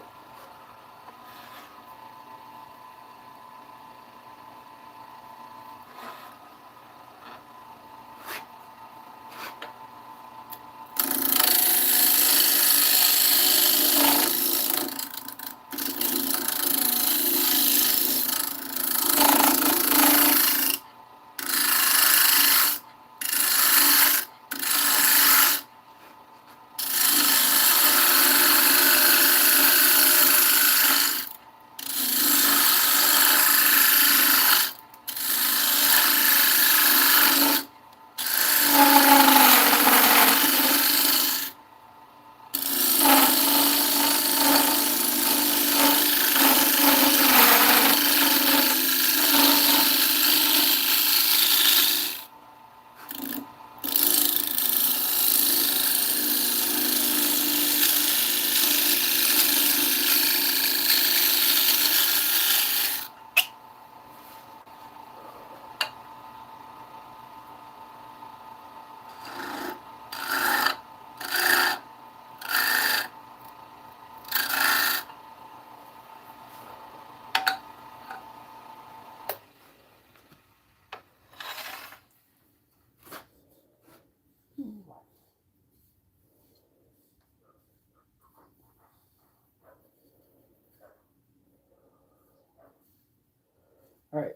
All right.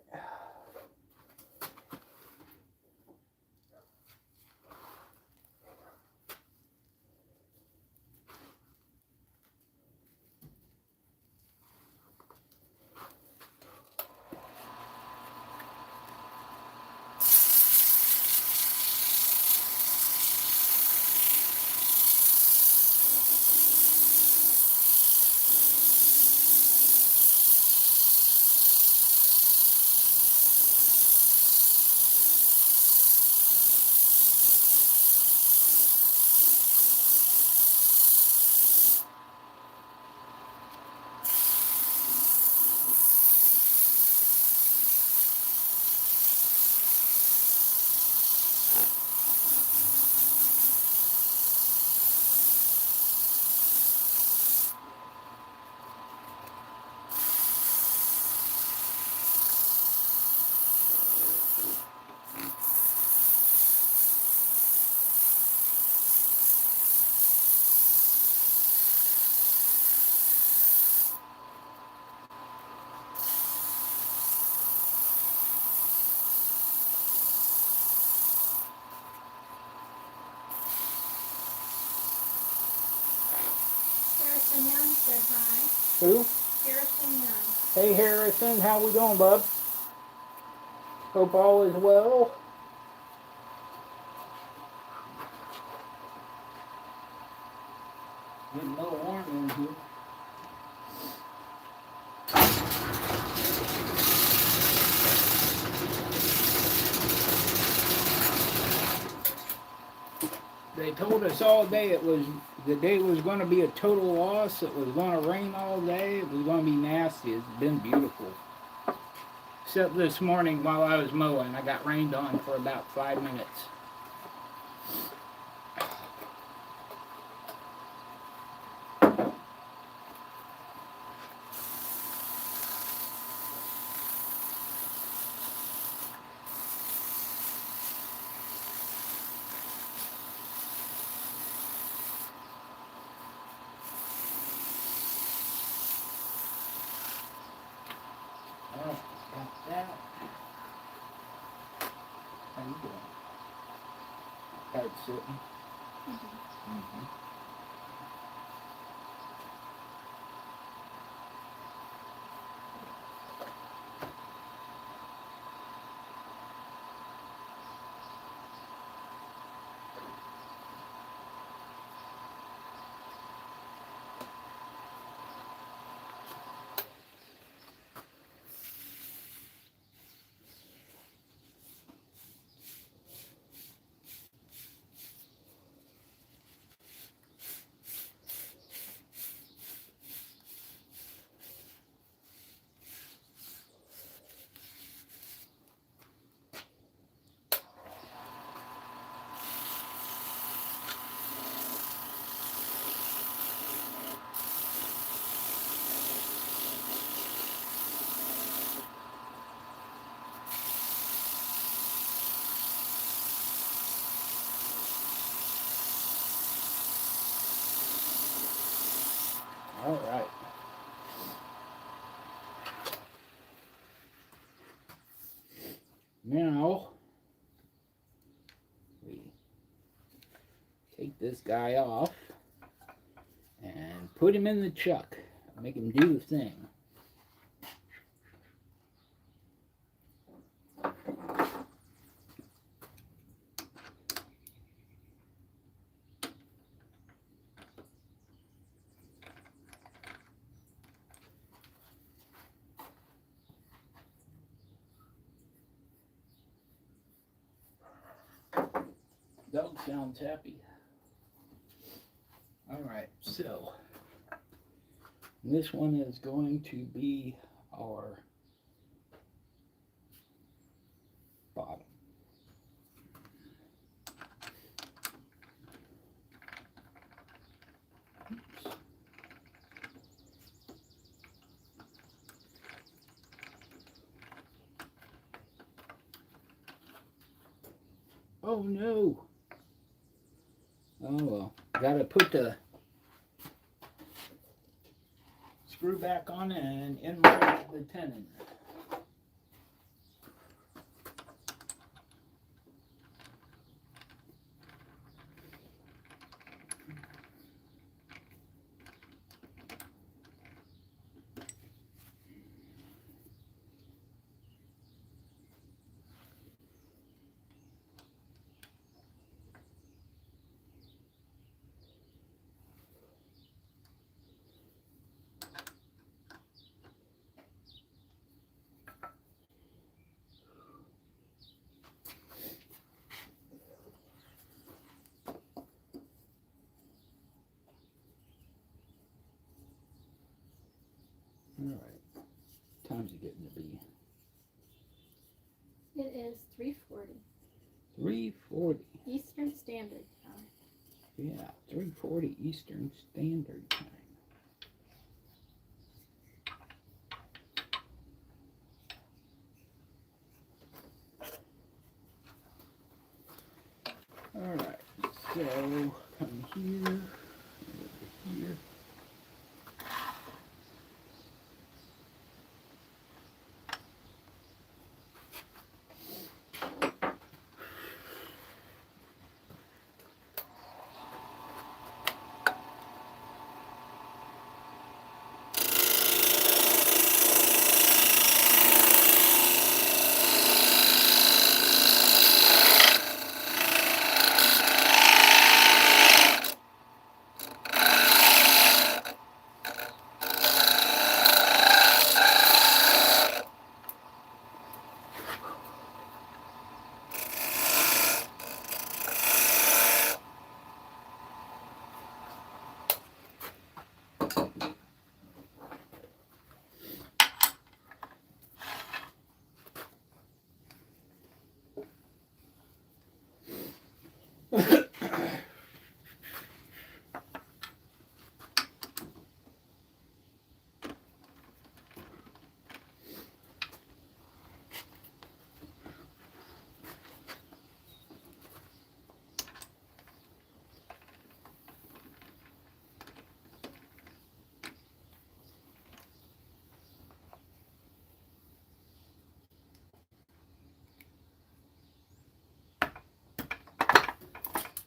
Harrison Young said hi. Who? Harrison Young. Hey Harrison, how we doing, bub? Hope all is well. Getting a little warm in here. They told us all day the day was going to be a total loss. It was going to rain all day. It was going to be nasty. It's been beautiful. Except this morning while I was mowing, I got rained on for about 5 minutes. Oh, got that. How you doing? Hard sitting. Mm-hmm. All right. Now we take this guy off and put him in the chuck. Make him do the thing. Dog sounds happy. Alright, so this one is going to be our bottom. Oops. Oh no! Oh well, gotta put the screw back on and enlarge the tenon. Alright, time's it getting to be? It is 3:40 3:40. Eastern Standard Time. Yeah, 3:40 Eastern Standard Time. Alright, so come here, over here.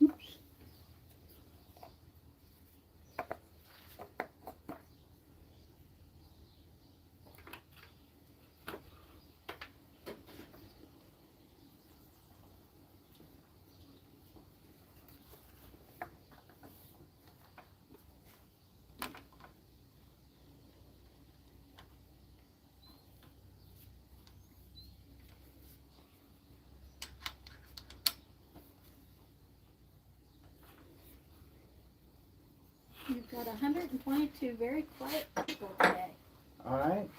Oops. You've got 122 very quiet people today. Alright.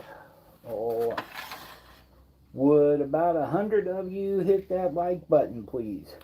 Oh, would about 100 of you hit that like button, please?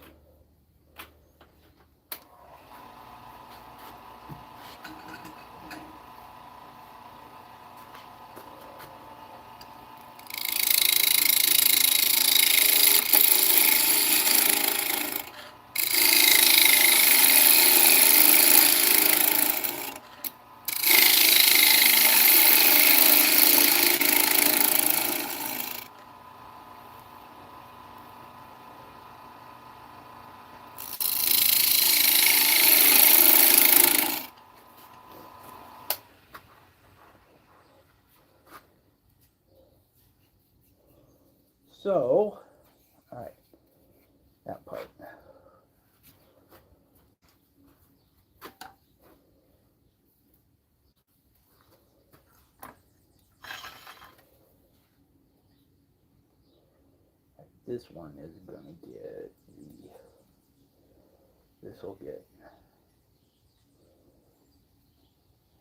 So, all right, that part. This one is going to get this will get,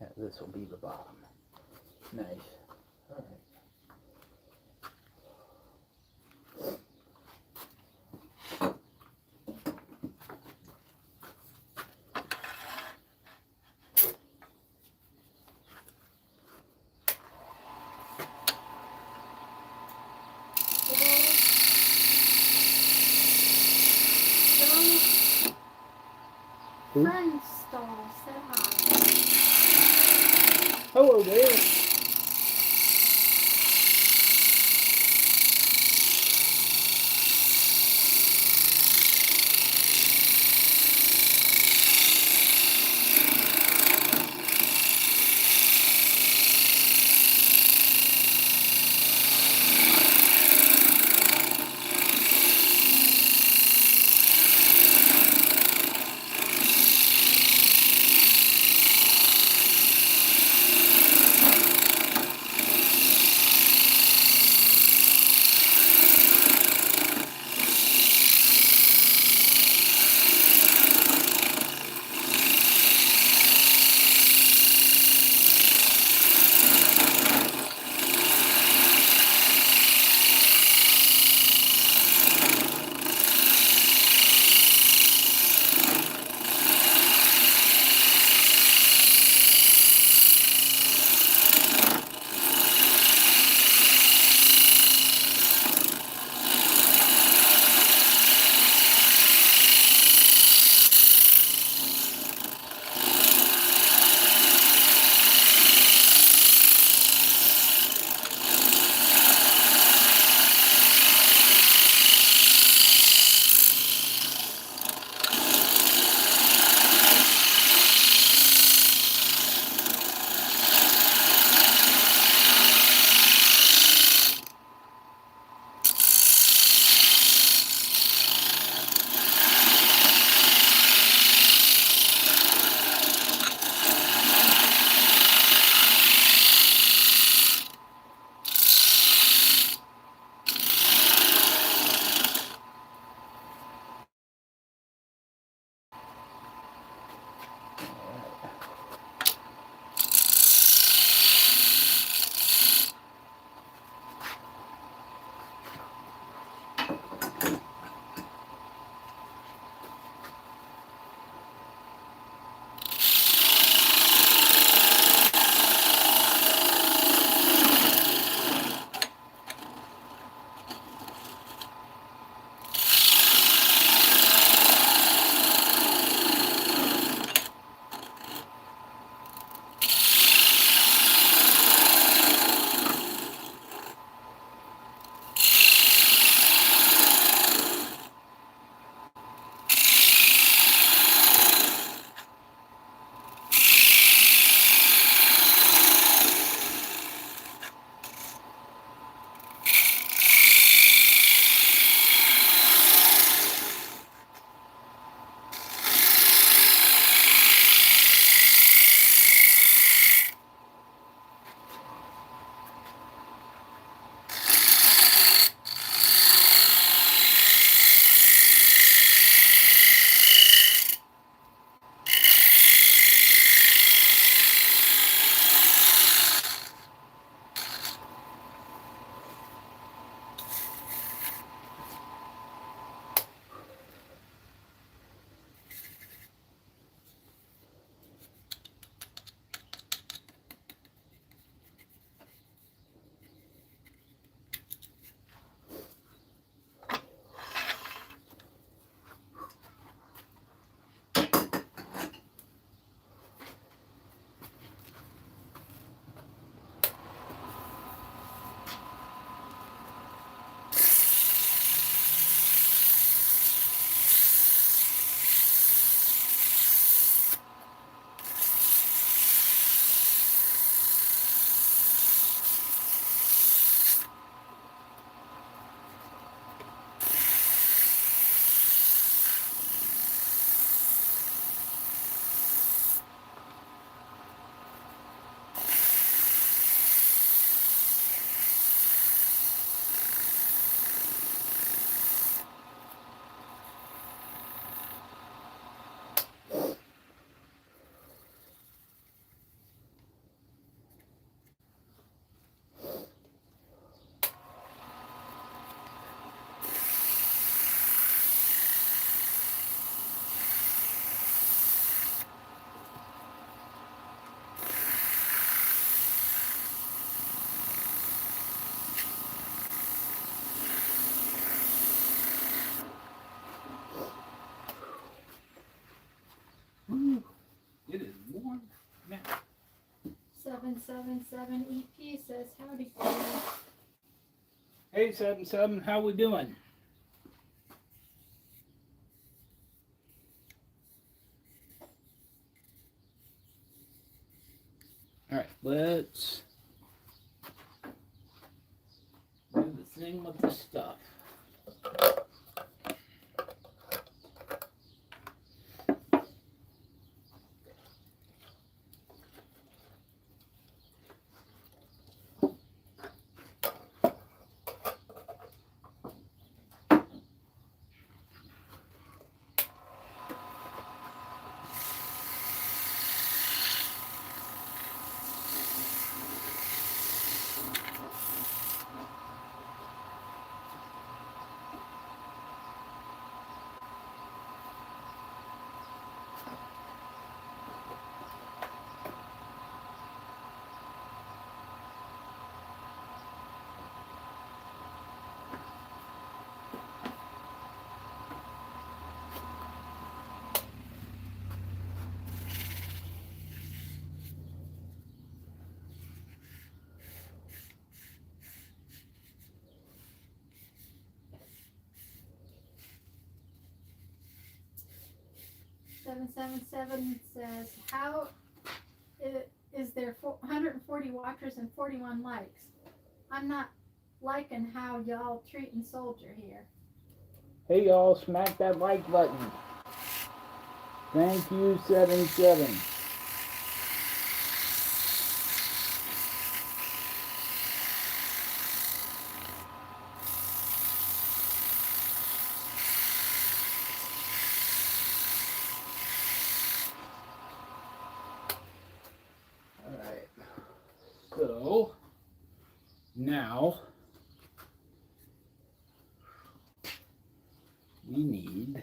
yeah, this will be the bottom. Nice. All right. Who? Friend stall, said hi. Hello there. 777 EP says, howdy, Corey. Hey, 77, how we doing? All right, let's do the thing with the stuff. Seven seven seven says, how is there 140 watchers and 41 likes? I'm not liking how y'all treating Soldier here. Hey, y'all, smack that like button. Thank you, 77. Alright, so now we need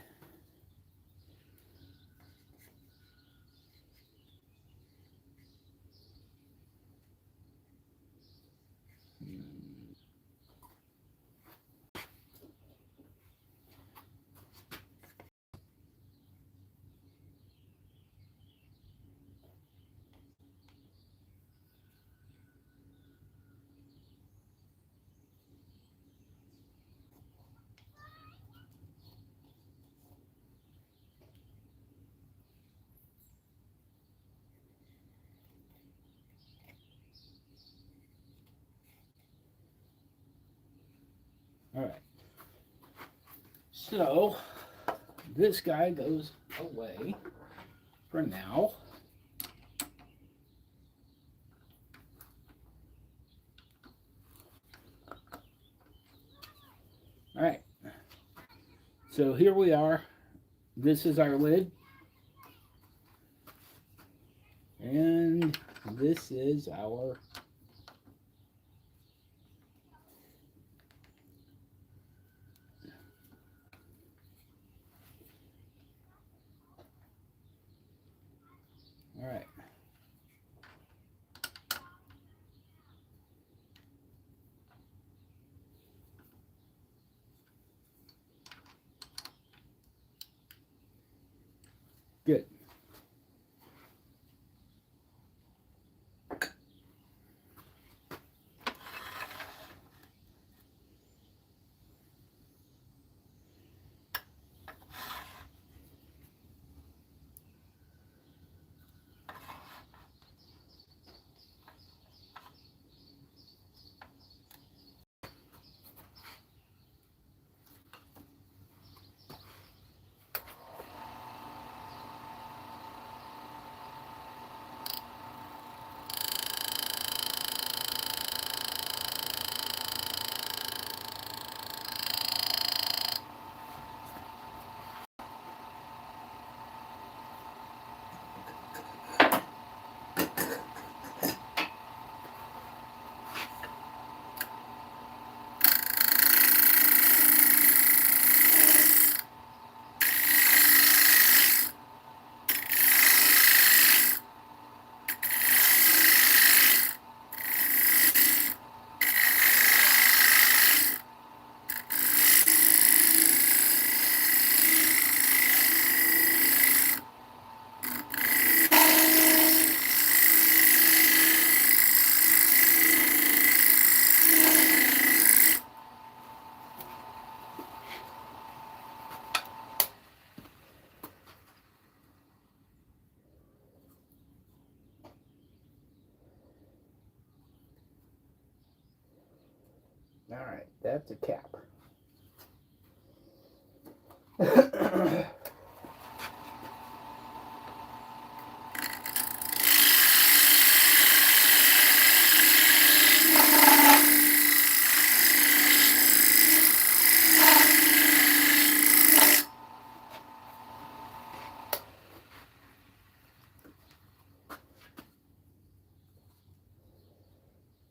Alright. So this guy goes away for now. Alright. So here we are. This is our lid. And this is our all right. Good. All right, that's a cap.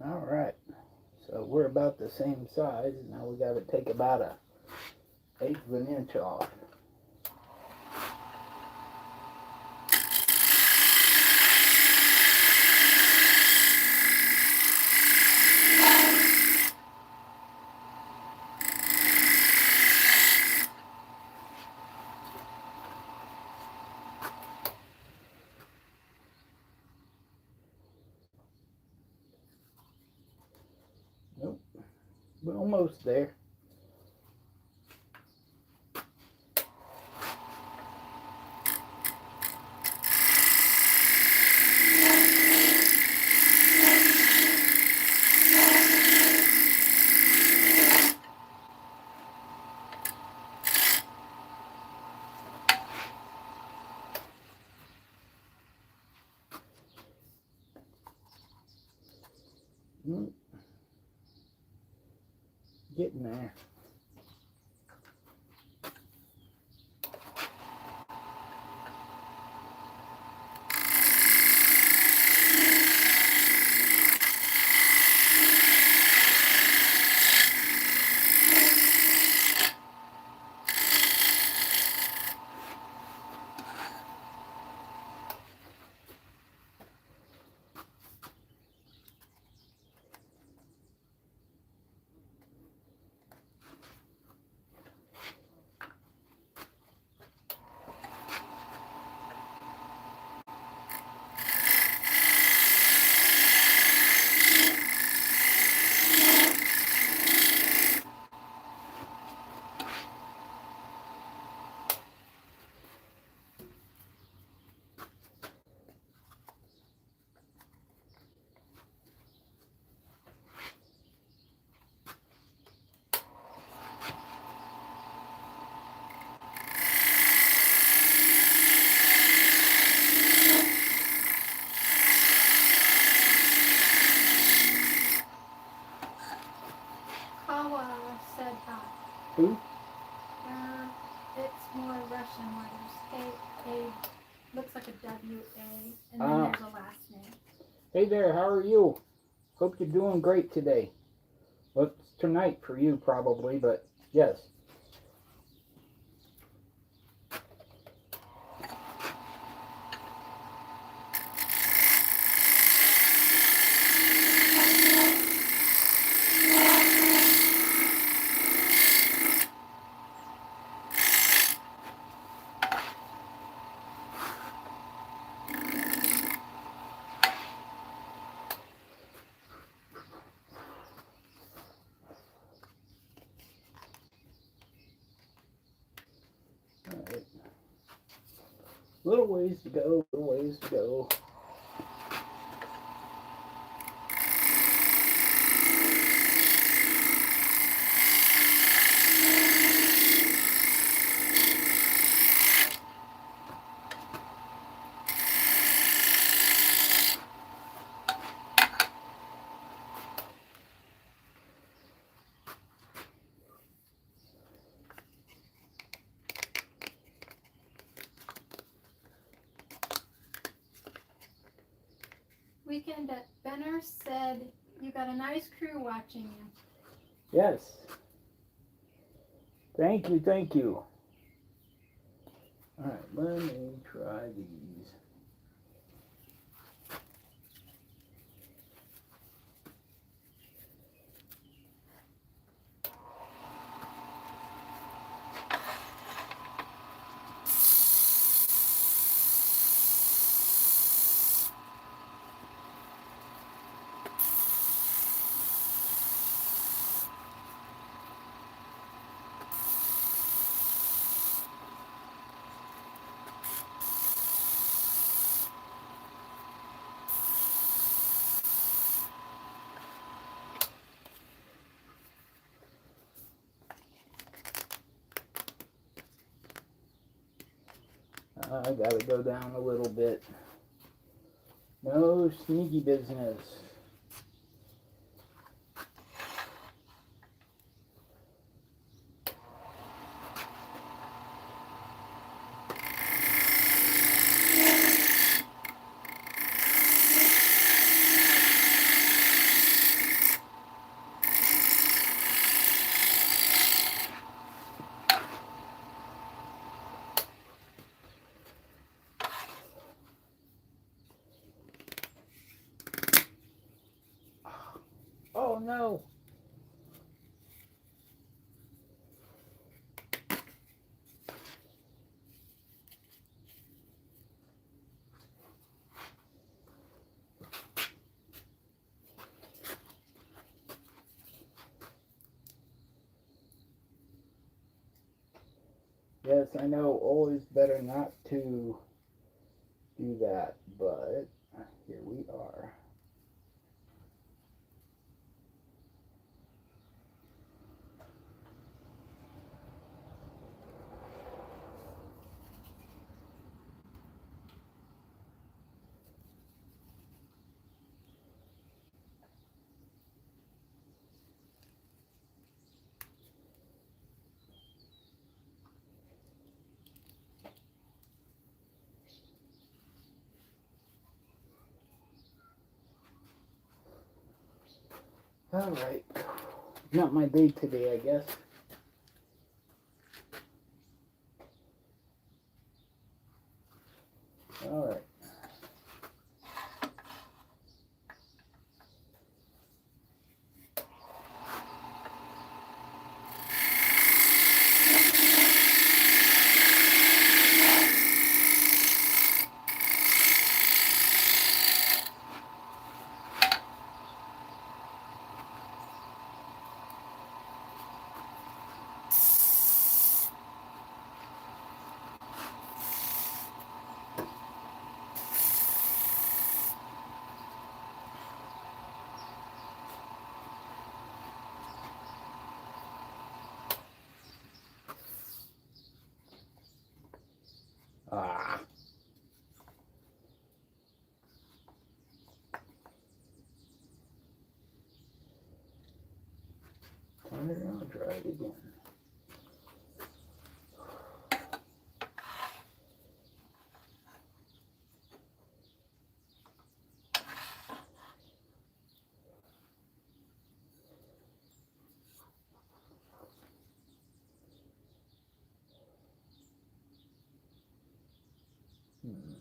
All right, so we're about the same size. Now we got to take about a 1/8 of an inch off. Nope, we're almost there. Getting there. Kawa said hi. Who? It's more Russian letters. A looks like a W-A, and then Ah. there's a last name. Hey there, how are you? Hope you're doing great today. Well, it's tonight for you probably, but yes. All right. Little ways to go, little ways to go. Weekend at Benner said you got a nice crew watching you. Yes. Thank you, thank you. All right, let me try these. I gotta go down a little bit. No sneaky business. Oh no. Yes, I know always better not to do that, but here we are. All right. Not my day today, I guess. All right. Ah. Turn it around, try it again. Hmm.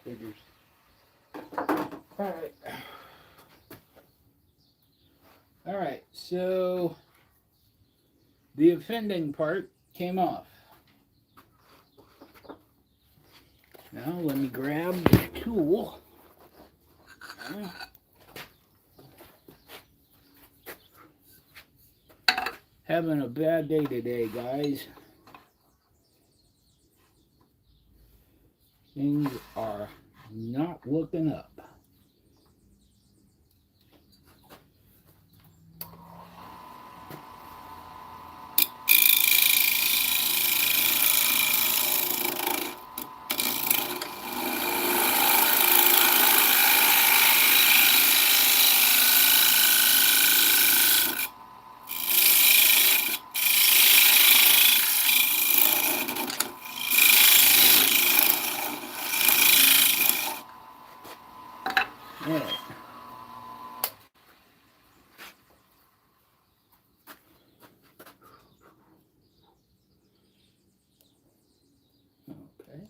Figures. All right. All right. So the offending part came off. Now let me grab the tool. Having a bad day today, guys. Things are not looking up. All right. Okay.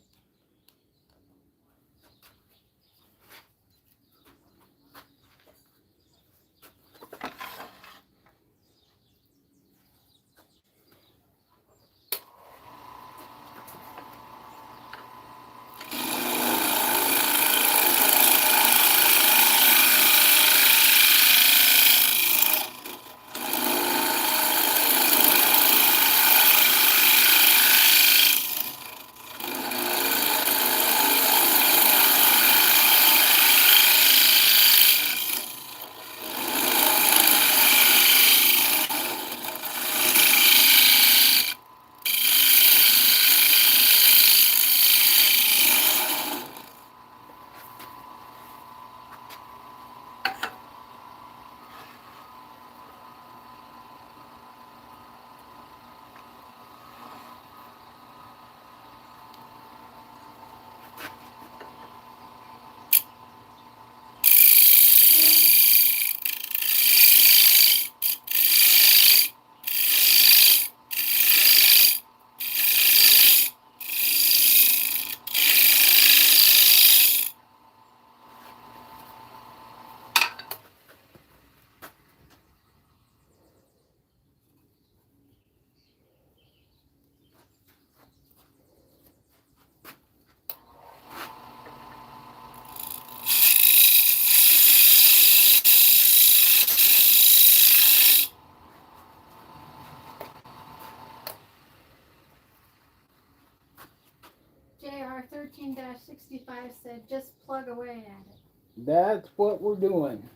JR 13-65 said just plug away at it. That's what we're doing.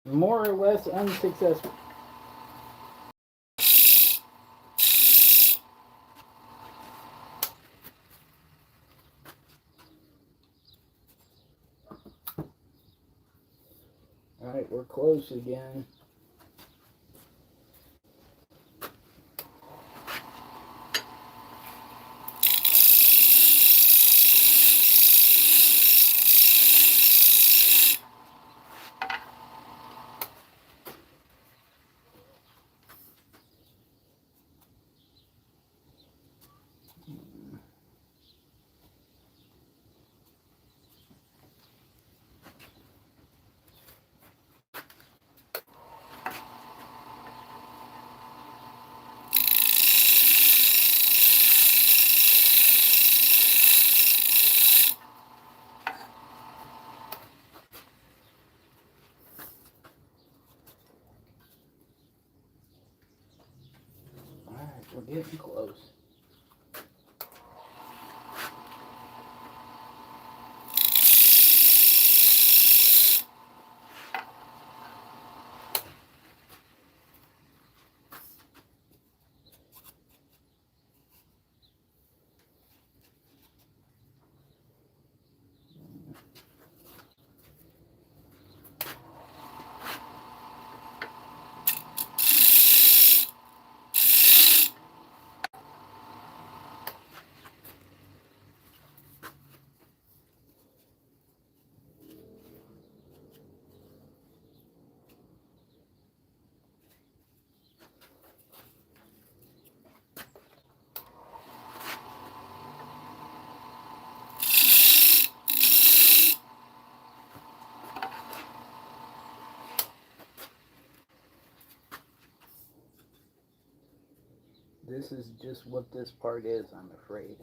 More or less unsuccessful. All right, we're close again. All right, we're getting close. this is just what this part is, I'm afraid.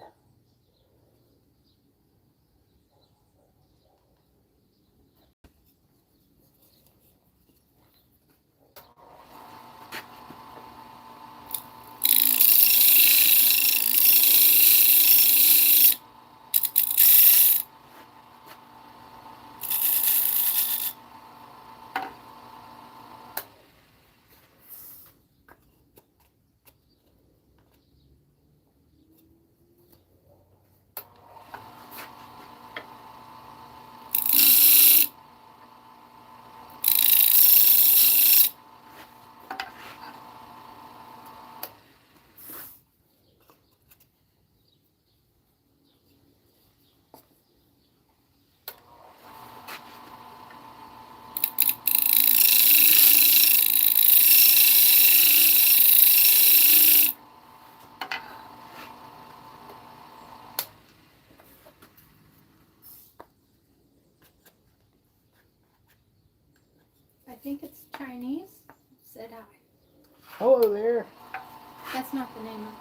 I think it's Chinese. Said hi. Hello there. That's not the name of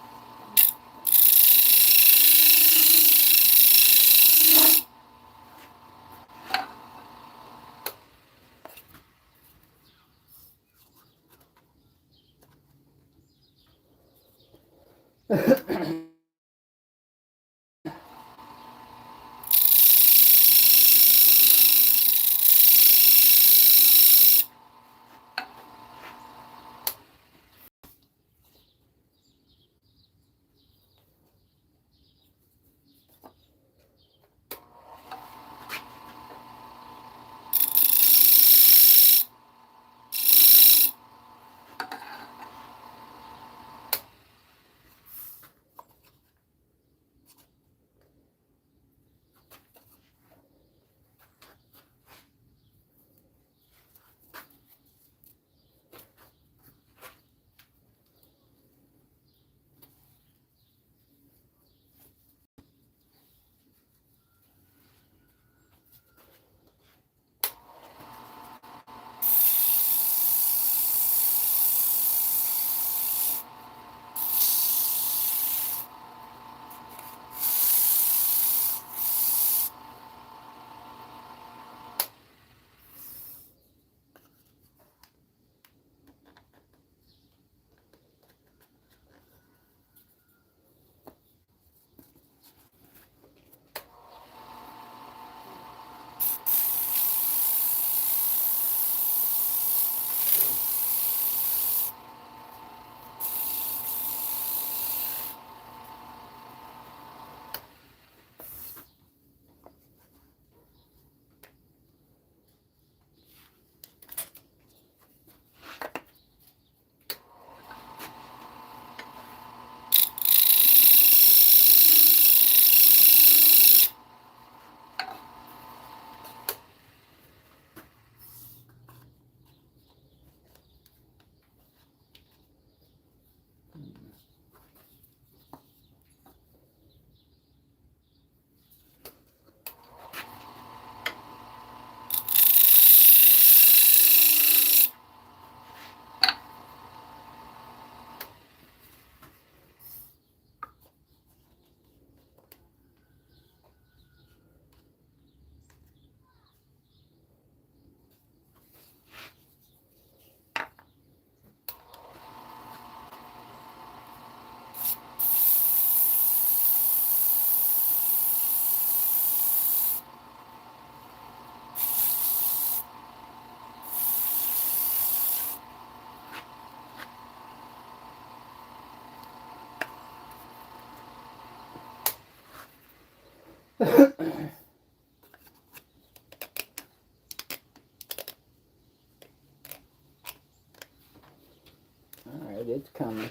Alright, it's coming.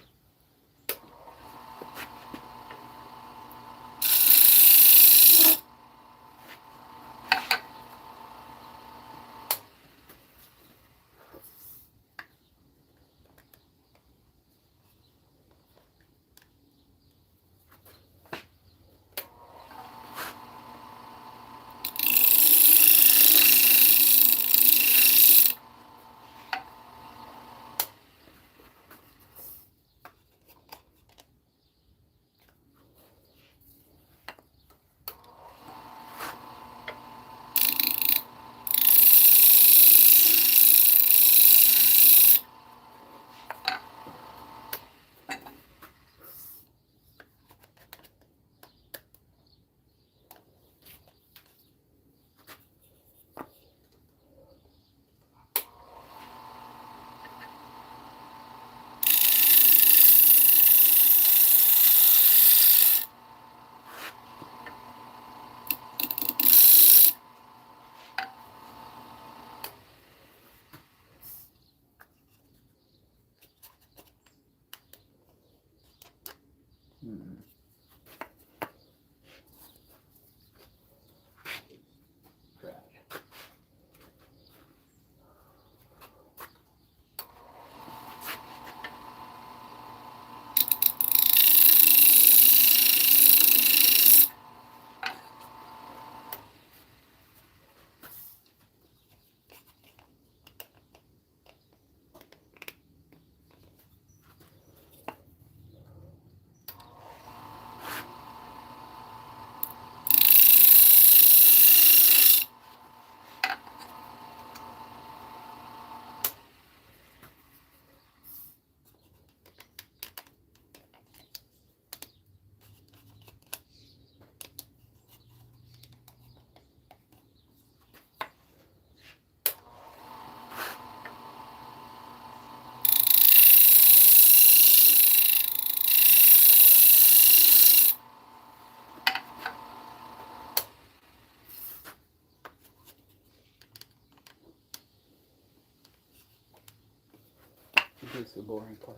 this the boring part?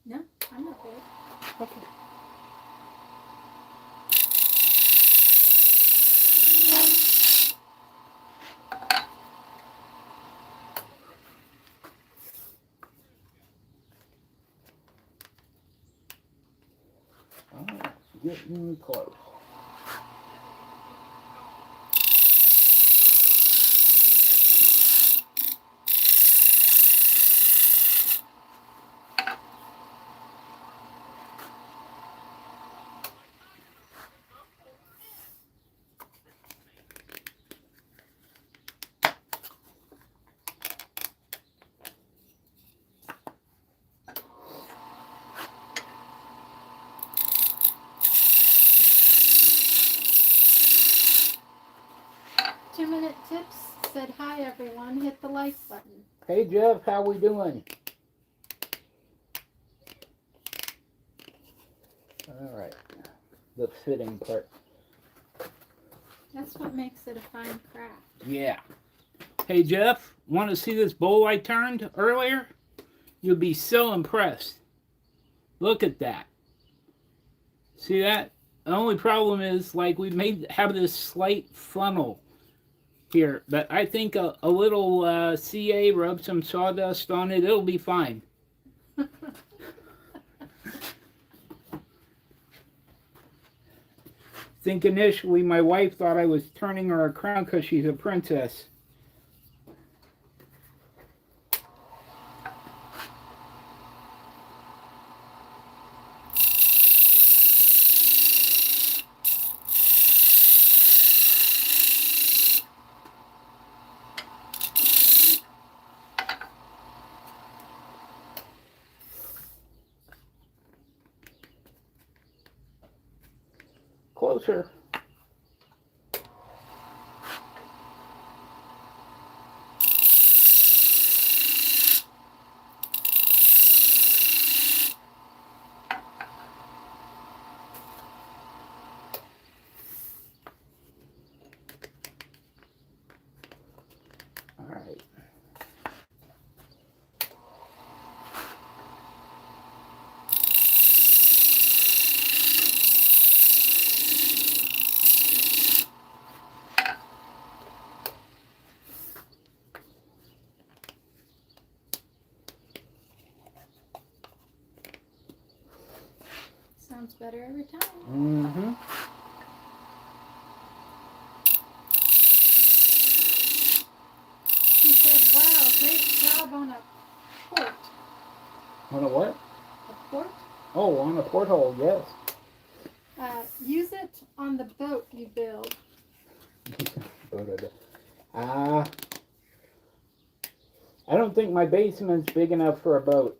No, I'm not bored. Okay. Oh, getting close. Two-minute tips said hi everyone. Hit the like button. Hey Jeff, how we doing? All right, the fitting part. That's what makes it a fine craft. Yeah. Hey Jeff, want to see this bowl I turned earlier? You'll be so impressed. Look at that. See that? The only problem is, like, we have this slight funnel here, but I think a little CA, rub some sawdust on it, it'll be fine. Think initially my wife thought I was turning her a crown because she's a princess. Closer. All right. Sounds better every time. Mm-hmm. She said, wow, great job on a port. On a what? A port? Oh, on a porthole, yes. Use it on the boat you build. I don't think my basement's big enough for a boat.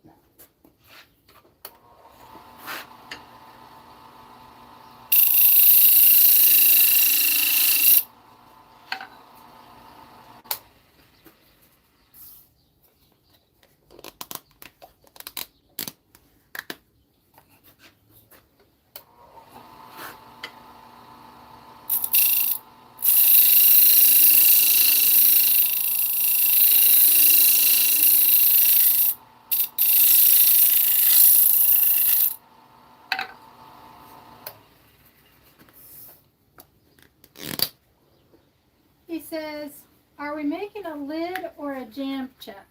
He says, are we making a lid or a jam chuck?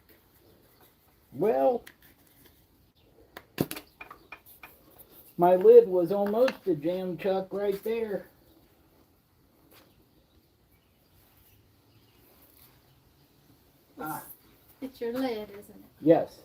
Well, my lid was almost a jam chuck right there. It's your lid, isn't it? Yes.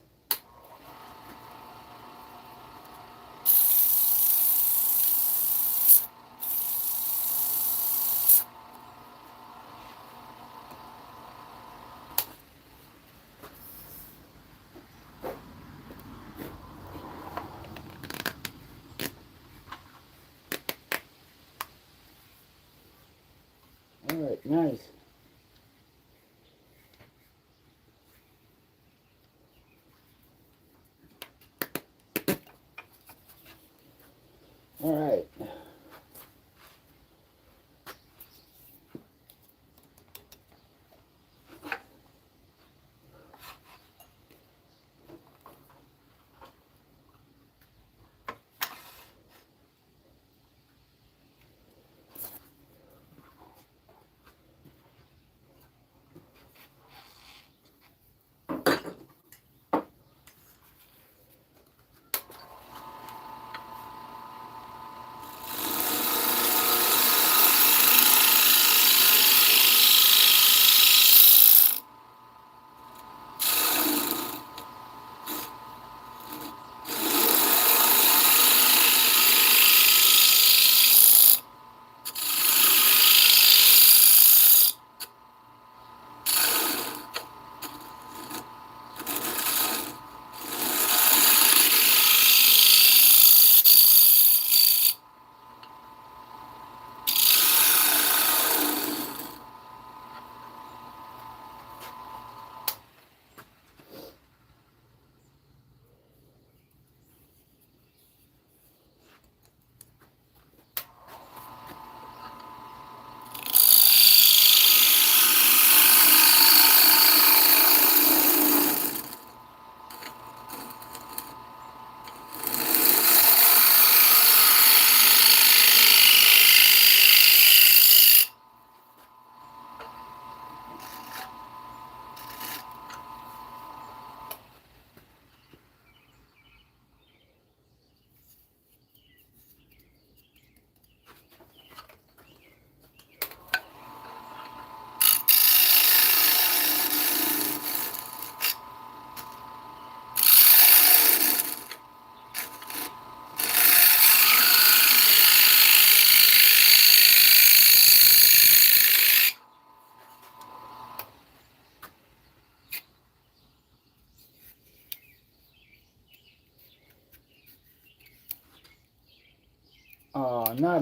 All right, nice. All right.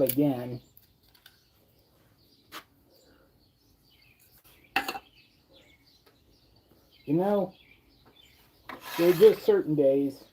out again. You know, there are just certain days.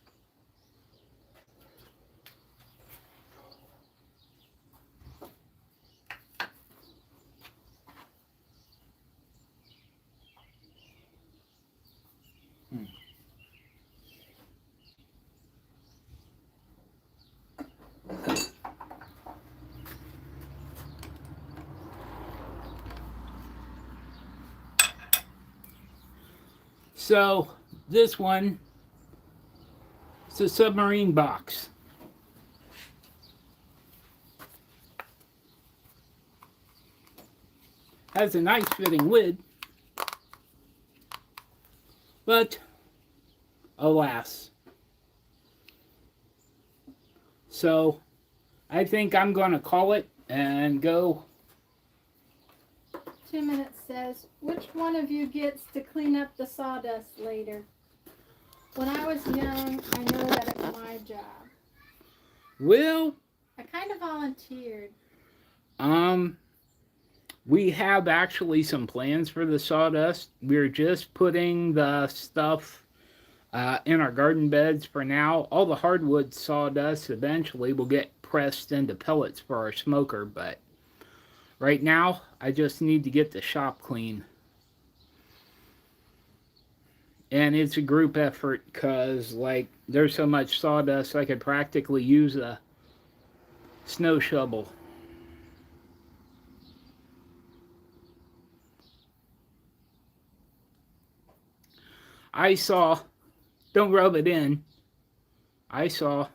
So this one, it's a submarine box. Has a nice fitting lid, but alas. So I think I'm going to call it and go. 2 minutes says, which one of you gets to clean up the sawdust later? When I was young, I know that it's my job. Well, I kind of volunteered. We have actually some plans for the sawdust. We're just putting the stuff in our garden beds for now. All the hardwood sawdust eventually will get pressed into pellets for our smoker, but right now I just need to get the shop clean. And it's a group effort because, like, there's so much sawdust I could practically use a snow shovel. I saw, don't rub it in, I saw.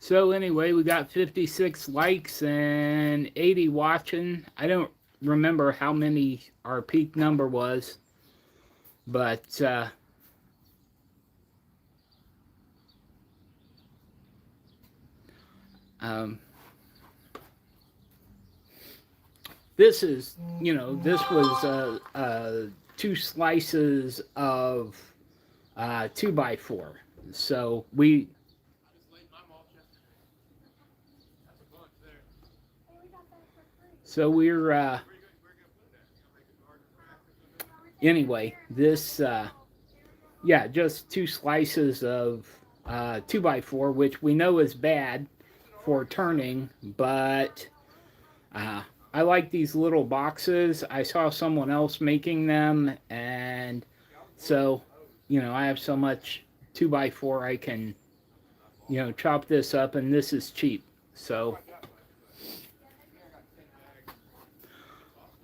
So anyway, we got 56 likes and 80 watching. I don't remember how many our peak number was, but this is, this was 2 slices of 2x4. So we. So we're anyway. This yeah, just 2 slices of 2x4, which we know is bad for turning, but I like these little boxes. I saw someone else making them, and so, I have so much 2x4 I can, chop this up, and this is cheap. So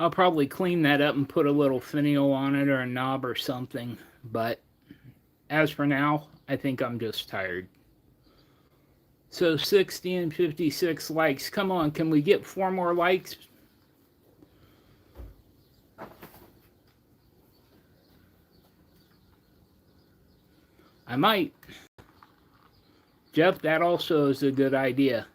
I'll probably clean that up and put a little finial on it or a knob or something. But as for now, I think I'm just tired. So 60 and 56 likes. Come on, can we get 4 more likes? I might. Jeff, that also is a good idea.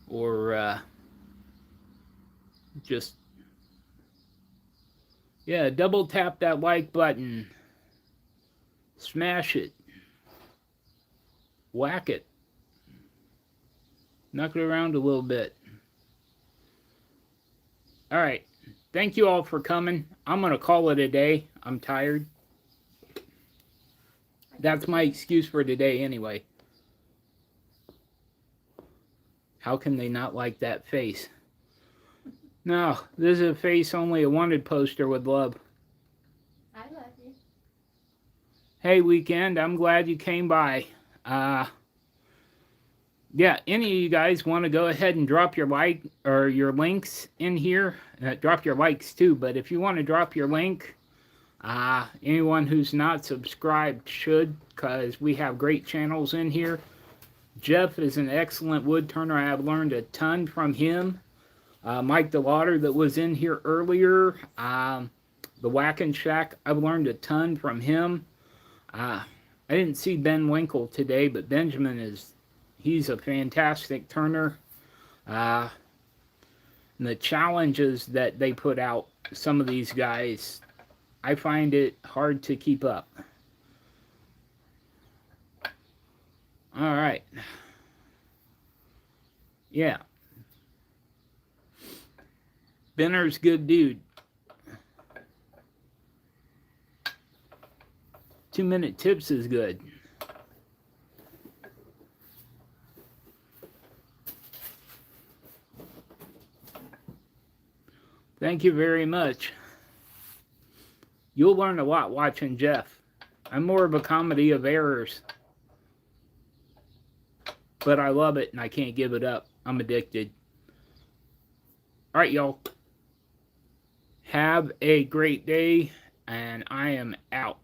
Or just, yeah, double tap that like button. Smash it. Whack it. Knock it around a little bit. All right. Thank you all for coming. I'm going to call it a day. I'm tired. That's my excuse for today anyway. How can they not like that face? No, this is a face only a wanted poster would love. I love you. Hey, Weekend, I'm glad you came by. Yeah, any of you guys want to go ahead and drop your like or your links in here? Drop your likes too, but if you want to drop your link, anyone who's not subscribed should, because we have great channels in here. Jeff is an excellent wood turner. I have learned a ton from him. Mike DeLauder that was in here earlier, the Whackin' Shack, I've learned a ton from him. I didn't see Ben Winkle today, but Benjamin he's a fantastic turner. And the challenges that they put out, some of these guys, I find it hard to keep up. All right. Yeah. Benner's good dude. 2-minute tips is good. Thank you very much. You'll learn a lot watching Jeff. I'm more of a comedy of errors. But I love it and I can't give it up. I'm addicted. All right, y'all. Have a great day, and I am out.